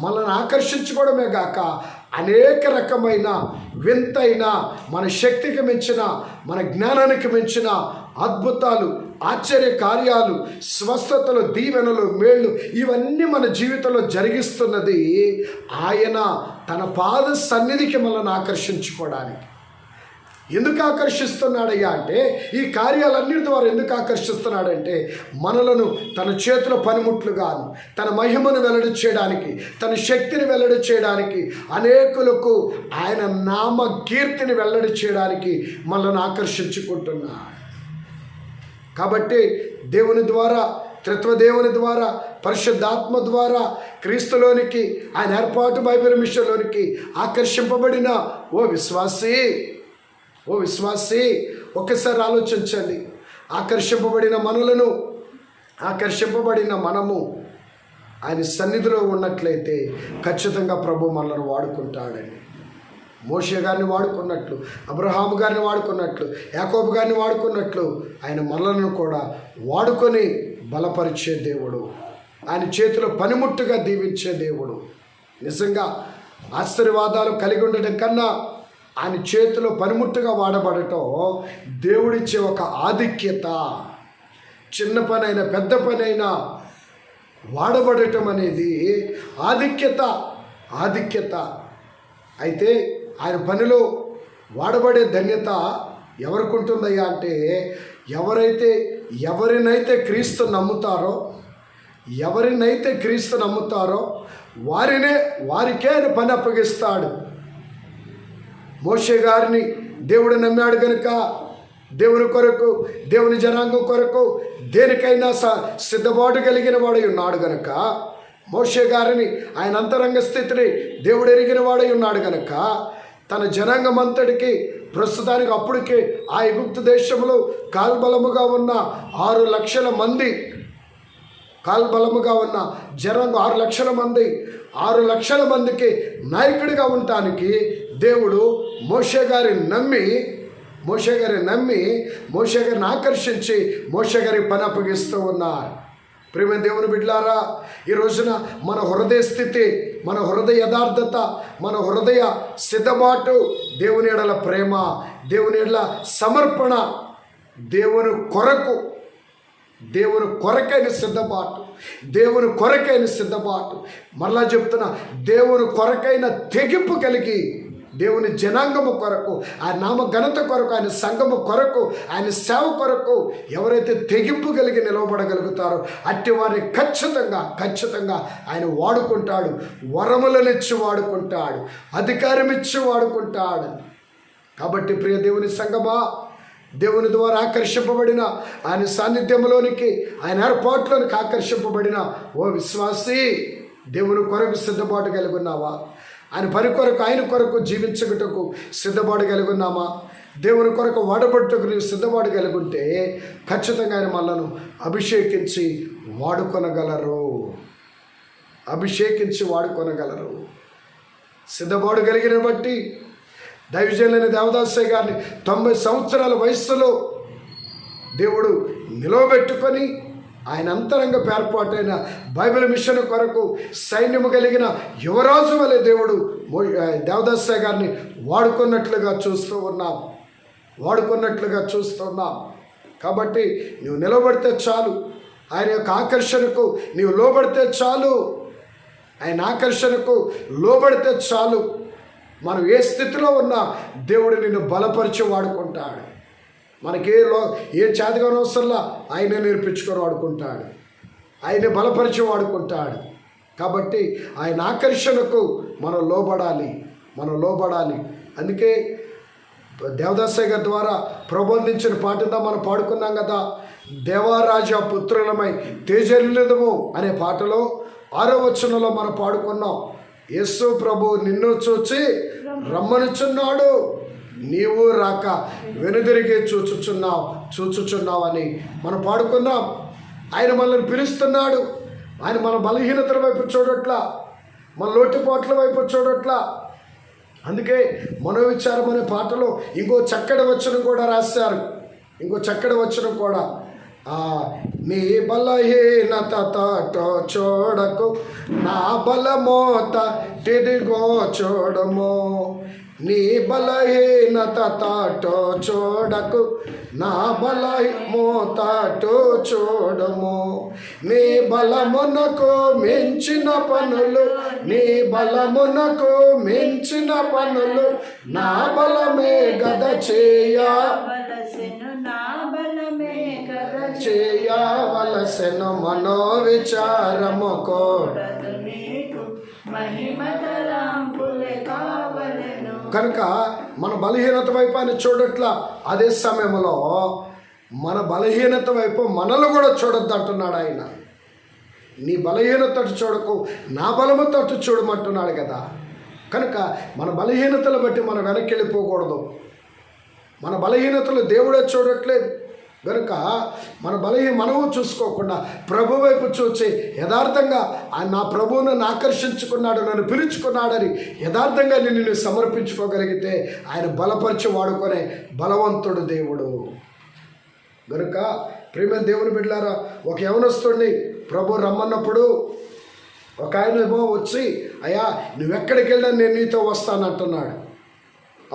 A: మనల్ని ఆకర్షించుకోవడమే కాక అనేక రకమైన వింతైన, మన శక్తికి మించిన, మన జ్ఞానానికి మించిన అద్భుతాలు, ఆశ్చర్య కార్యాలు, స్వస్థతలు, దీవెనలు, మేళ్ళు ఇవన్నీ మన జీవితంలో జరిగిస్తున్నది ఆయన తన పాద సన్నిధికి మనల్ని ఆకర్షించుకోవడానికి. ఎందుకు ఆకర్షిస్తున్నాడయ్యా అంటే ఈ కార్యాలన్నిటి ద్వారా ఎందుకు ఆకర్షిస్తున్నాడంటే మనలను తన చేతుల పనిముట్లుగాను, తన మహిమను వెల్లడి చేయడానికి, తన శక్తిని వెల్లడి చేయడానికి, అనేకులకు ఆయన నామ కీర్తిని వెల్లడి చేయడానికి మనల్ని ఆకర్షించుకుంటున్నాడు. కాబట్టి దేవుని ద్వారా, త్రిత్వదేవుని ద్వారా, పరిశుద్ధాత్మ ద్వారా క్రీస్తులోనికి, ఆయన ఏర్పాటు బైబిల్ మిషన్లోనికి ఆకర్షింపబడిన ఓ విశ్వాసి ఒక్కసారి ఆలోచించండి. ఆకర్షింపబడిన మనము ఆయన సన్నిధిలో ఉన్నట్లయితే ఖచ్చితంగా ప్రభు మనల్ని వాడుకుంటాడని. మోషే గారిని వాడుకున్నట్లు, అబ్రహాము గారిని వాడుకున్నట్లు, యాకోబు గారిని వాడుకున్నట్లు ఆయన మనలను కూడా వాడుకొని బలపరిచే దేవుడు, ఆయన చేతిలో పనిముట్టుగా దీవించే దేవుడు. నిజంగా ఆశీర్వాదాలు కలిగి ఉండడం కన్నా ఆయన చేతిలో పనిముట్టుగా వాడబడటం దేవుడిచ్చే ఒక ఆధిక్యత. చిన్న పనైనా పెద్ద పనైనా వాడబడటం అనేది ఆధిక్యత. అయితే ఆయన పనిలో వాడబడే ధన్యత ఎవరికి ఉంటుందయ్యా అంటే ఎవరినైతే క్రీస్తు నమ్ముతారో వారికే ఆయన పని అప్పగిస్తాడు. మోషే గారిని దేవుడు నమ్మాడు కనుక దేవుని కొరకు, దేవుని జనాంగం కొరకు దేనికైనా సిద్ధపాటు కలిగిన వాడై ఉన్నాడు గనుక, మోషే గారిని ఆయన అంతరంగ స్థితిని దేవుడు ఎరిగిన వాడై ఉన్నాడు గనుక తన జనాంగం అంతటికి ప్రస్తుతానికి అప్పటికే ఆ ఐగుప్తు దేశంలో కాల్బలముగా ఉన్న 6 లక్షల మంది, కాల్బలముగా ఉన్న జనాంగం 6 లక్షల మంది, 6 లక్షల మందికి నాయకుడిగా ఉండటానికి దేవుడు మోషే గారిని నమ్మి మోషే గారిని ఆకర్షించి మోషే గారికి పని అప్పగిస్తూ ఉన్నారు. ప్రియమైన దేవుని బిడ్డలారా, ఈ రోజున మన హృదయ స్థితి, మన హృదయ యథార్థత, మన హృదయ సిద్ధపాటు, దేవుని ఎడల ప్రేమ, దేవుని ఎడల సమర్పణ, దేవుని కొరకైన సిద్ధపాటు, మరలా చెప్తున్నా, దేవుని కొరకైన తెగింపు కలిగి, దేవుని జనాంగము కొరకు, ఆయన నామ ఘనత కొరకు, ఆయన సంఘము కొరకు, ఆయన సేవ కొరకు ఎవరైతే తెగింపు కలిగి నిలవబడగలుగుతారో అట్టి వారిని ఖచ్చితంగా ఆయన వాడుకుంటాడు. వరములనిచ్చి వాడుకుంటాడు, అధికారం ఇచ్చి వాడుకుంటాడు. కాబట్టి ప్రియ దేవుని సంఘమా, దేవుని ద్వారా ఆకర్షింపబడిన, ఆయన సాన్నిధ్యంలోనికి, ఆయన ఏర్పాట్లోనికి ఆకర్షింపబడిన ఓ విశ్వాసి, దేవుని కొరకు సిద్ధపాటు కలిగి ఉన్నావా? ఆయన పని కొరకు, ఆయన కొరకు జీవించుటకు సిద్ధపాటు కలిగి ఉన్నామా? దేవుని కొరకు వాడబట్టుకు నీవు సిద్ధపాటు కలిగి ఉంటే ఖచ్చితంగా ఆయన మనలను అభిషేకించి వాడుకొనగలరు. సిద్ధపాటు కలిగిన బట్టి దైవజనులైన దేవదాసయ్య గారిని 90 సంవత్సరాల వయస్సులో దేవుడు నిలవబెట్టుకొని ఆయన అంతరంగ ఏర్పాటైన బైబిల్ మిషన్ కొరకు సైన్యము కలిగిన యువరాజు వలె దేవుడు దేవదాసయ్య గారిని వాడుకున్నట్లుగా చూస్తున్నాం. కాబట్టి నువ్వు నిలబడితే చాలు, ఆయన యొక్క ఆకర్షణకు నీవు లోబడితే చాలు, ఆయన ఆకర్షణకు లోబడితే చాలు. మనం ఏ స్థితిలో ఉన్నా దేవుడు నిన్ను బలపరిచి వాడుకుంటాడు. మనకే చేతగానో అవసరంలా ఆయనే నేర్పించుకొని వాడుకుంటాడు, ఆయనే బలపరిచి వాడుకుంటాడు. కాబట్టి ఆయన ఆకర్షణకు మనం లోబడాలి. అందుకే దేవదాసయ్య గారి ద్వారా ప్రబోధించిన పాటంతా మనం పాడుకున్నాం కదా. దేవారాజ పుత్రులమై తేజరిల్లదము అనే పాటలో 6వ వచనంలో మనం పాడుకున్నాం. యేసు ప్రభు నిన్ను చూచి రమ్మనుచున్నాడు, నీవు రాక వెనుదిరిగి చూచుచున్నావు అని మనం పాడుకున్నాం. ఆయన మనల్ని పిలుస్తున్నాడు. ఆయన మన బలహీనతల వైపు చూడట్లా, మన లోటుపాట్ల వైపు చూడట్లా. అందుకే మనోవిచారం అనే పాటలో ఇంకో చక్కటి వచనం కూడా రాశారు. ఇంకో చక్కటి వచనం కూడా, నీ బలహీనతతో చూడకు, నా బలమోత తిరిగో చూడము. నీ బలహీనతతో చూడకు, నా బలమోతతో చూడము. నీ బలమునకు మించిన పనులు, నీ బలమునకు మించిన పనులు నా బలమే గద చేయవలసెను. మనోవిచారము కూడదు నీకు, కనుక మన బలహీనత వైపు ఆయన చూడట్లా. అదే సమయంలో మన బలహీనత వైపు మనల్ని కూడా చూడొద్దు అంటున్నాడు ఆయన. నీ బలహీనత చూడకు, నా బలముతో చూడమంటున్నాడు కదా. కనుక మన బలహీనతలు బట్టి మనం వెనక్కి వెళ్ళిపోకూడదు. మన బలహీనతలు దేవుడే చూడట్లేదు కనుక మనము చూసుకోకుండా ప్రభు వైపు చూసి యథార్థంగా నా ప్రభువు నన్ను ఆకర్షించుకున్నాడు, నన్ను పిలుచుకున్నాడని యథార్థంగా నిన్ను సమర్పించుకోగలిగితే ఆయన బలపరిచి వాడుకునే బలవంతుడు దేవుడు. కనుక ప్రియమైన దేవుని బిడ్డలారా, ఒక యవనస్తుడిని ప్రభు రమ్మన్నప్పుడు ఒక ఆయన ఏమో వచ్చి, అయ్యా నువ్వెక్కడికి వెళ్ళినా నేను నీతో వస్తానంటున్నాడు.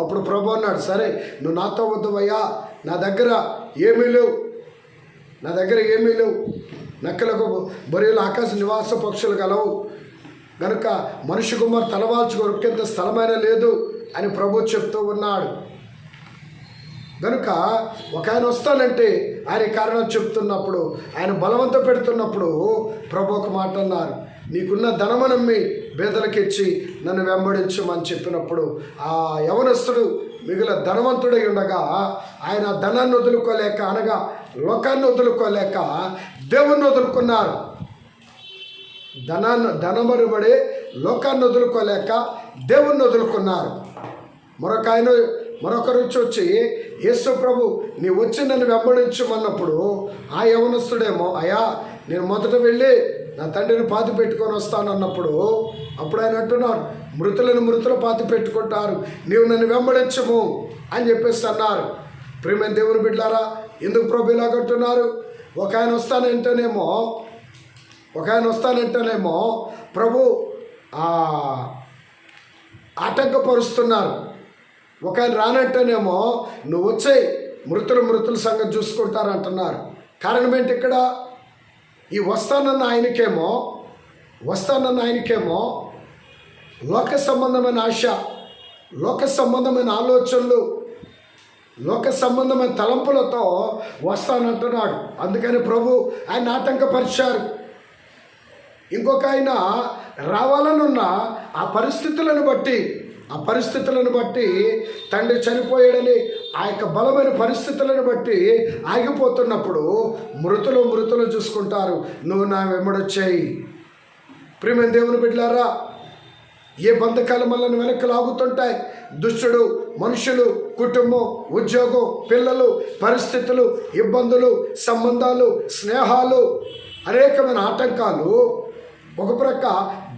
A: అప్పుడు ప్రభు అన్నాడు, సరే నువ్వు నాతో వద్దువయ్యా, నా దగ్గర ఏమీ లేవు, నక్కలకు బొరియలు ఆకాశ నివాస పక్షులు గలవు, కనుక మనిషి కుమారు తలవాల్చుకొరికేంత స్థలమైన లేదు అని ప్రభు చెప్తూ ఉన్నాడు. కనుక ఒక ఆయన వస్తానంటే ఆయన కారణాలు చెప్తున్నప్పుడు, ఆయన బలవంత పెడుతున్నప్పుడు ప్రభు ఒక మాట అన్నారు, నీకున్న ధనమనమ్మి బేదలకిచ్చి నన్ను వెంబడించమని చెప్పినప్పుడు ఆ యవనస్తుడు మిగిలిన ధనవంతుడై ఉండగా ఆయన ధనాన్ని వదులుకోలేక, అనగా లోకాన్ని వదులుకోలేక దేవుణ్ణి వదులుకున్నారు. ధనమరుబడి లోకాన్ని వదులుకోలేక దేవుణ్ణి వదులుకున్నారు. మరొకరు వచ్చి యేసు ప్రభు నీ వచ్చి నన్ను వెంబడించమన్నప్పుడు ఆ యవనస్తుడేమో, అయ్యా నేను మొదట వెళ్ళి నా తండ్రిని పాతి పెట్టుకొని వస్తాను అన్నప్పుడు, అప్పుడు ఆయన అంటున్నారు, మృతులు పాతి పెట్టుకుంటారు, నీవు నన్ను వెంబడించము అని చెప్పేసి అన్నారు. ప్రియమైన దేవుని బిడ్డలారా, ఎందుకు ప్రభు ఇలాగంటున్నారు? ఒక ఆయన వస్తానంటేనేమో ప్రభు ఆటంకపరుస్తున్నారు. ఒక ఆయన రానంటేనేమో నువ్వు వచ్చే మృతుల సంగతి చూసుకుంటారు అంటున్నారు. కారణం ఏంటి? ఇక్కడ ఈ వస్తానన్న ఆయనకేమో లోక సంబంధమైన ఆశ, లోక సంబంధమైన ఆలోచనలు, లోక సంబంధమైన తలంపులతో వస్తానంటున్నాడు. అందుకని ప్రభు ఆయన ఆటంకపరిచారు. ఇంకొక ఆయన రావాలనున్న ఆ పరిస్థితులను బట్టి తండ్రి చనిపోయాడని ఆ యొక్క బలమైన పరిస్థితులను బట్టి ఆగిపోతున్నప్పుడు మృతులు చూసుకుంటారు, నువ్వు నా వెంబడొచ్చాయి. ప్రియమైన దేవుని బిడ్డలారా, ఏ బంధకాలు మనల్ని వెనక్కి లాగుతుంటాయి? దుష్టుడు, మనుషులు, కుటుంబం, ఉద్యోగం, పిల్లలు, పరిస్థితులు, ఇబ్బందులు, సంబంధాలు, స్నేహాలు, అనేకమైన ఆటంకాలు. ఒక ప్రక్క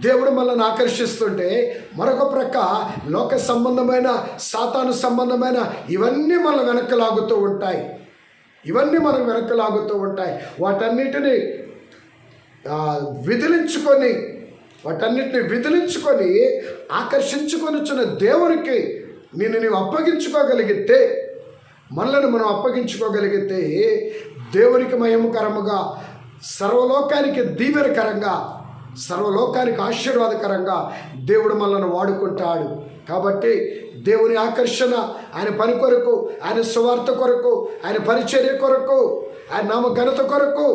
A: దేవుడు మనల్ని ఆకర్షిస్తుంటే మరొక ప్రక్క లోక సంబంధమైన, సాతాను సంబంధమైన ఇవన్నీ మన వెనక్కి లాగుతూ ఉంటాయి. వాటన్నిటిని విదిలించుకొని ఆకర్షించుకొని వచ్చిన దేవునికి నీవు అప్పగించుకోగలిగితే, మనల్ని మనం అప్పగించుకోగలిగితే దేవునికి మహిమకరముగా, సర్వలోకానికి దీవెనకరంగా, సర్వలోకానికి ఆశీర్వాదకరంగా దేవుడు మనల్ని వాడుకుంటాడు. కాబట్టి దేవుని ఆకర్షణ, ఆయన పని కొరకు, ఆయన సువార్త కొరకు, ఆయన పరిచర్య కొరకు, ఆయన నామ ఘనత కొరకు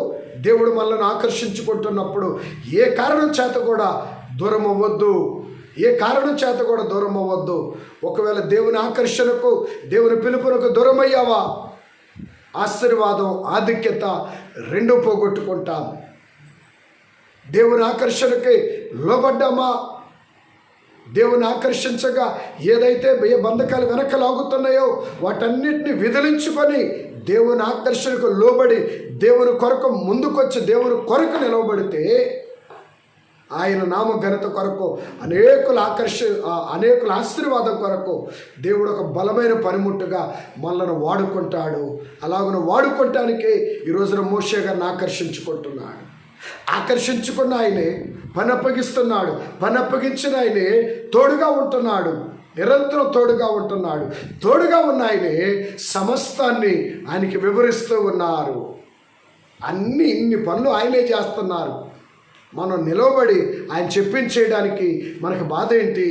A: దేవుడు మనల్ని ఆకర్షించుకుంటున్నప్పుడు ఏ కారణం చేత కూడా దూరం అవ్వద్దు. ఒకవేళ దేవుని ఆకర్షణకు, దేవుని పిలుపునకు దూరం అయ్యావా, ఆశీర్వాదం, ఆధిక్యత రెండూ పోగొట్టుకుంటాం. దేవుని ఆకర్షణకి లోబడ్డామా? దేవుని ఆకర్షించగా ఏదైతే ఏ బంధకాలు వెనక లాగుతున్నాయో వాటన్నిటిని విదిలించుకొని దేవుని ఆకర్షణకు లోబడి దేవుని కొరకు ముందుకొచ్చి దేవుని కొరకు నిలవబడితే ఆయన నామ ఘనత కొరకు అనేకుల ఆశీర్వాదం కొరకు దేవుడు ఒక బలమైన పనిముట్టుగా మనల్ని వాడుకుంటాడు. అలాగను వాడుకోవటానికి ఈ రోజున మోషే గారిని ఆకర్షించుకున్న ఆయనే పని అప్పగిస్తున్నాడు. పని అప్పగించిన ఆయనే తోడుగా ఉంటున్నాడు, నిరంతరం తోడుగా ఉంటున్నాడు. తోడుగా ఉన్న ఆయనే సమస్తాన్ని ఆయనకి వివరిస్తూ ఉన్నారు. ఇన్ని పనులు ఆయనే చేస్తున్నారు. మనం నిలవబడి ఆయన చెప్పించేయడానికి మనకు బాధ ఏంటి?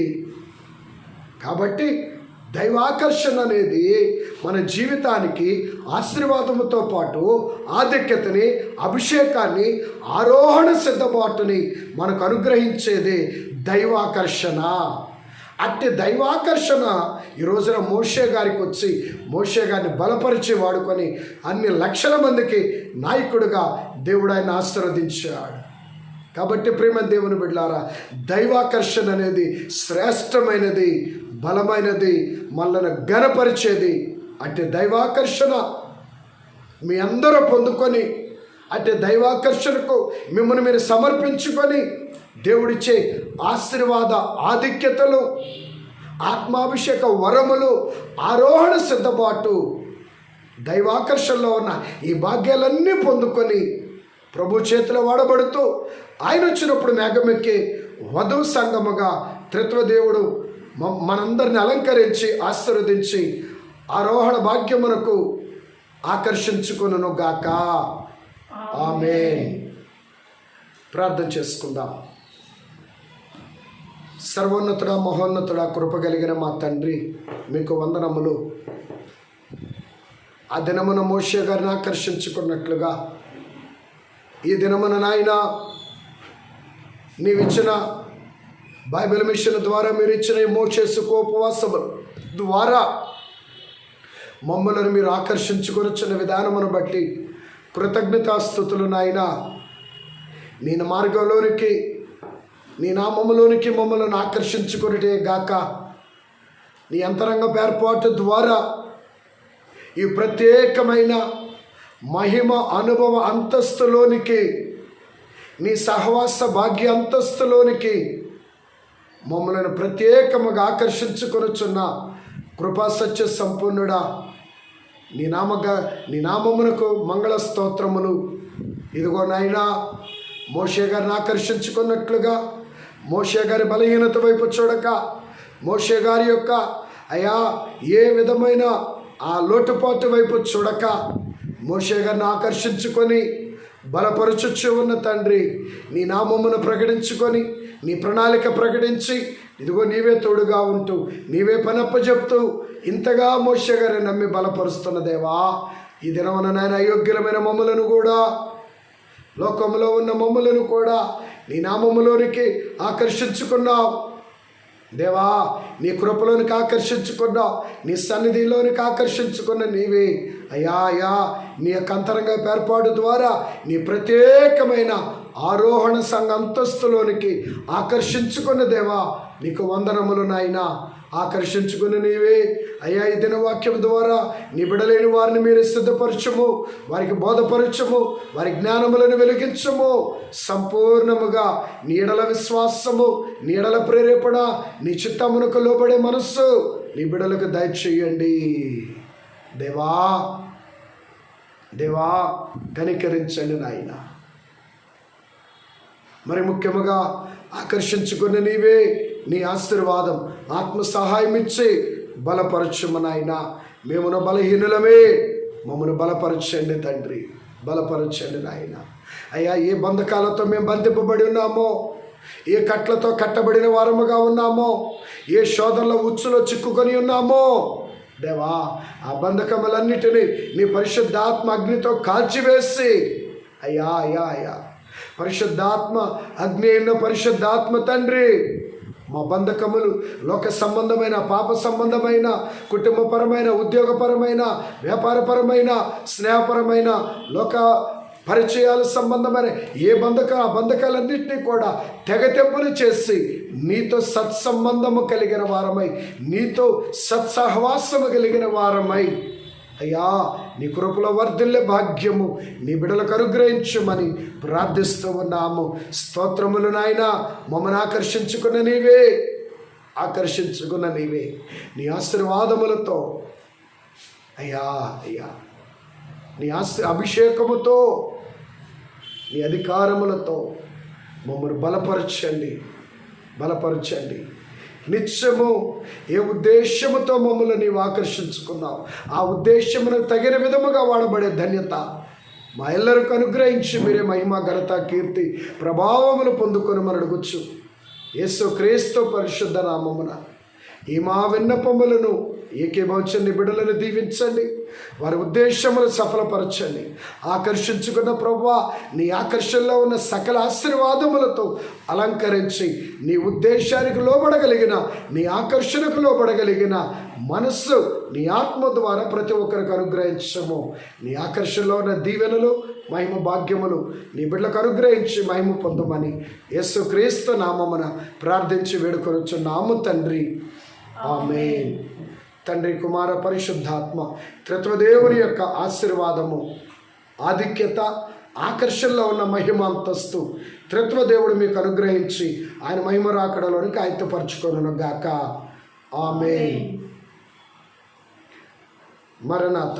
A: కాబట్టి దైవాకర్షణ అనేది మన జీవితానికి ఆశీర్వాదముతో పాటు ఆధిక్యతని, అభిషేకాన్ని, ఆరోహణ సిద్ధపాటుని మనకు అనుగ్రహించేది దైవాకర్షణ. అట్టి దైవాకర్షణ ఈ రోజున మోషే గారికి వచ్చి మోషే గారిని బలపరిచి వాడుకొని అన్ని లక్షల మందికి నాయకుడిగా దేవుడు ఆయన ఆశీర్వదించాడు. కాబట్టి ప్రేమ దేవుని బిడ్డలారా, దైవాకర్షణ అనేది శ్రేష్టమైనది, బలమైనది, మనల్ని ఘనపరిచేది. అంటే దైవాకర్షణ మీ అందరూ పొందుకొని, అంటే దైవాకర్షణకు మిమ్మల్ని మీరు సమర్పించుకొని దేవుడిచ్చే ఆశీర్వాద ఆధిక్యతలు, ఆత్మాభిషేక వరములు, ఆరోహణ సిద్ధపాటు, దైవాకర్షణలో ఉన్న ఈ భాగ్యాలన్నీ పొందుకొని ప్రభు చేతిలో వాడబడుతూ ఆయన వచ్చినప్పుడు మేఘమెక్కి వధువు సంగముగా త్రిత్వదేవుడు మనందరిని అలంకరించి ఆశీర్వదించి ఆరోహణ భాగ్యమునకు ఆకర్షించుకొనును గాక. ఆమేన్. ప్రార్థన చేసుకుందాం. సర్వోన్నతుడా, మహోన్నతుడా, కృప కలిగిన మా తండ్రి, మీకు వందనములు. ఆ దినమున మోషే గారిని ఆకర్షించుకున్నట్లుగా ఈ దినమున నాయన నీవిచ్చిన బైబిల్ మిషన్ ద్వారా మీరు ఇచ్చిన ఈ మోక్షేసుకో ఉపవాసము ద్వారా మమ్మలను మీరు ఆకర్షించుకొనిచ్చిన విధానమును బట్టి కృతజ్ఞతాస్తుతులు నాయన. నీ మార్గంలోనికి, నీ నామములోనికి మమ్మల్ని ఆకర్షించుకొనిటే గాక. నీ అంతరంగ ఏర్పాటు ద్వారా ఈ ప్రత్యేకమైన మహిమ అనుభవ అంతస్తులోనికి, నీ సహవాస భాగ్య అంతస్తులోనికి మమ్మల్ని ప్రత్యేకముగా ఆకర్షించుకొనుచున్న కృపా సత్య సంపూర్ణుడా, నీ నామమునకు మంగళ స్తోత్రములు. ఇదిగో నాయనా, మోషే గారిని ఆకర్షించుకున్నట్లుగా మోషే గారి బలహీనత వైపు చూడక, మోషే గారి యొక్క ఏ విధమైన ఆ లోటుపాటు వైపు చూడక మోషే గారిని ఆకర్షించుకొని బలపరచుచు ఉన్న తండ్రి, నీ నామమును ప్రకటించుకొని నీ ప్రణాళిక ప్రకటించి ఇదిగో నీవే తోడుగా ఉంటూ నీవే పనప్పచెప్తూ ఇంతగా మోషే గారిని నమ్మి బలపరుస్తున్న దేవా, ఈ దినమున నాయన అయోగ్యులమైన మమ్ములను కూడా, లోకంలో ఉన్న మమ్ములను కూడా నీ నామములోనికి ఆకర్షించుకున్నావు దేవా. నీ కృపలోనికి ఆకర్షించుకున్నావు, నీ సన్నిధిలోనికి ఆకర్షించుకున్న నీవే అయ్యా. నీ యొక్క అంతరంగ ఏర్పాటు ద్వారా నీ ప్రత్యేకమైన ఆరోహణ సంఘ అంతస్తులోనికి ఆకర్షించుకున్న దేవా, నీకు వందనములు నాయనా. ఆకర్షించుకుని నీవే అయ్యా, ఈ దినవాక్యం ద్వారా నీ బిడలేని వారిని మీరు సిద్ధపరచము, వారికి బోధపరచము, వారి జ్ఞానములను వెలిగించము. సంపూర్ణముగా నీడల విశ్వాసము, నీడల ప్రేరేపణ, నీ చిత్తమునకు లోబడే మనస్సు నీ బిడలకు దయచేయండి దేవా. కనికరించండి నాయన. మరి ముఖ్యముగా ఆకర్షించుకున్న నీవే నీ ఆశీర్వాదం, ఆత్మ సహాయం ఇచ్చి బలపరచుము నాయన. మేమున బలహీనులమే, మమ్మను బలపరచండి తండ్రి, బలపరచండి నాయన. అయ్యా, ఏ బంధకాలతో మేము బంధింపబడి ఉన్నామో, ఏ కట్లతో కట్టబడిన వారముగా ఉన్నామో, ఏ శోధనలో ఉచ్చులో చిక్కుకొని ఉన్నామో దేవా, ఆ బంధకములన్నిటినీ నీ పరిశుద్ధాత్మ అగ్నితో కాల్చివేసి అయ్యా పరిశుద్ధాత్మ అగ్ని అయిన పరిశుద్ధాత్మ తండ్రి, మా బంధకములు లోక సంబంధమైన, పాప సంబంధమైన, కుటుంబపరమైన, ఉద్యోగపరమైన, వ్యాపారపరమైన, స్నేహపరమైన, లోక పరిచయాల సంబంధమైన ఏ ఆ బంధకాలన్నింటినీ కూడా తెగతెంపులు చేసి నీతో సత్సంబంధము కలిగిన వారమై, నీతో సత్సహవాసము కలిగిన వారమై అయ్యా నీ కృపలో వర్ధిల్లే భాగ్యము నీ బిడ్డలకు అనుగ్రహించమని ప్రార్థిస్తూ ఉన్నాము. స్తోత్రములు నాయన. మమ్మల్ని ఆకర్షించుకున్న నీవే నీ ఆశీర్వాదములతో అయ్యా నీ అభిషేకముతో నీ అధికారములతో మమ్మల్ని బలపరచండి. నిత్యము ఏ ఉద్దేశముతో మమ్మల్ని నీవు ఆకర్షించుకున్నావు ఆ ఉద్దేశమును తగిన విధముగా వాడబడే ధన్యత మా ఎల్లరికి అనుగ్రహించి మీరే మహిమ ఘనత కీర్తి ప్రభావములు పొందుకొని మనం అడుగుచ్చు యేసు క్రీస్తు పరిశుద్ధ నామమున ఈ మా విన్నపములను ఏకీభవించండి. బిడ్డలను దీవించండి, వారి ఉద్దేశములు సఫలపరచండి. ఆకర్షించుకున్న ప్రభువా నీ ఆకర్షణలో ఉన్న సకల ఆశీర్వాదములతో అలంకరించి నీ ఉద్దేశానికి లోబడగలిగిన నీ ఆకర్షణకు లోబడగలిగిన మనస్సు నీ ఆత్మ ద్వారా ప్రతి ఒక్కరికి అనుగ్రహించము. నీ ఆకర్షణలో ఉన్న దీవెనలు మహిమ భాగ్యములు నీ బిడ్డలకు అనుగ్రహించి మహిమ పొందమని యేసు క్రీస్తు నామమున ప్రార్థించి వేడుకొనుచున్నాము తండ్రి. ఆమేన్. తండ్రి కుమార పరిశుద్ధాత్మ త్రిత్వదేవుని యొక్క ఆశీర్వాదము ఆధిక్యత ఆకర్షణలో ఉన్న మహిమ అంతస్తు త్రిత్వదేవుడు మీకు అనుగ్రహించి ఆయన మహిమ రాకడలోనికి ఆయుత్తపరచుకొనును గాక. ఆమేన్. మరణాత.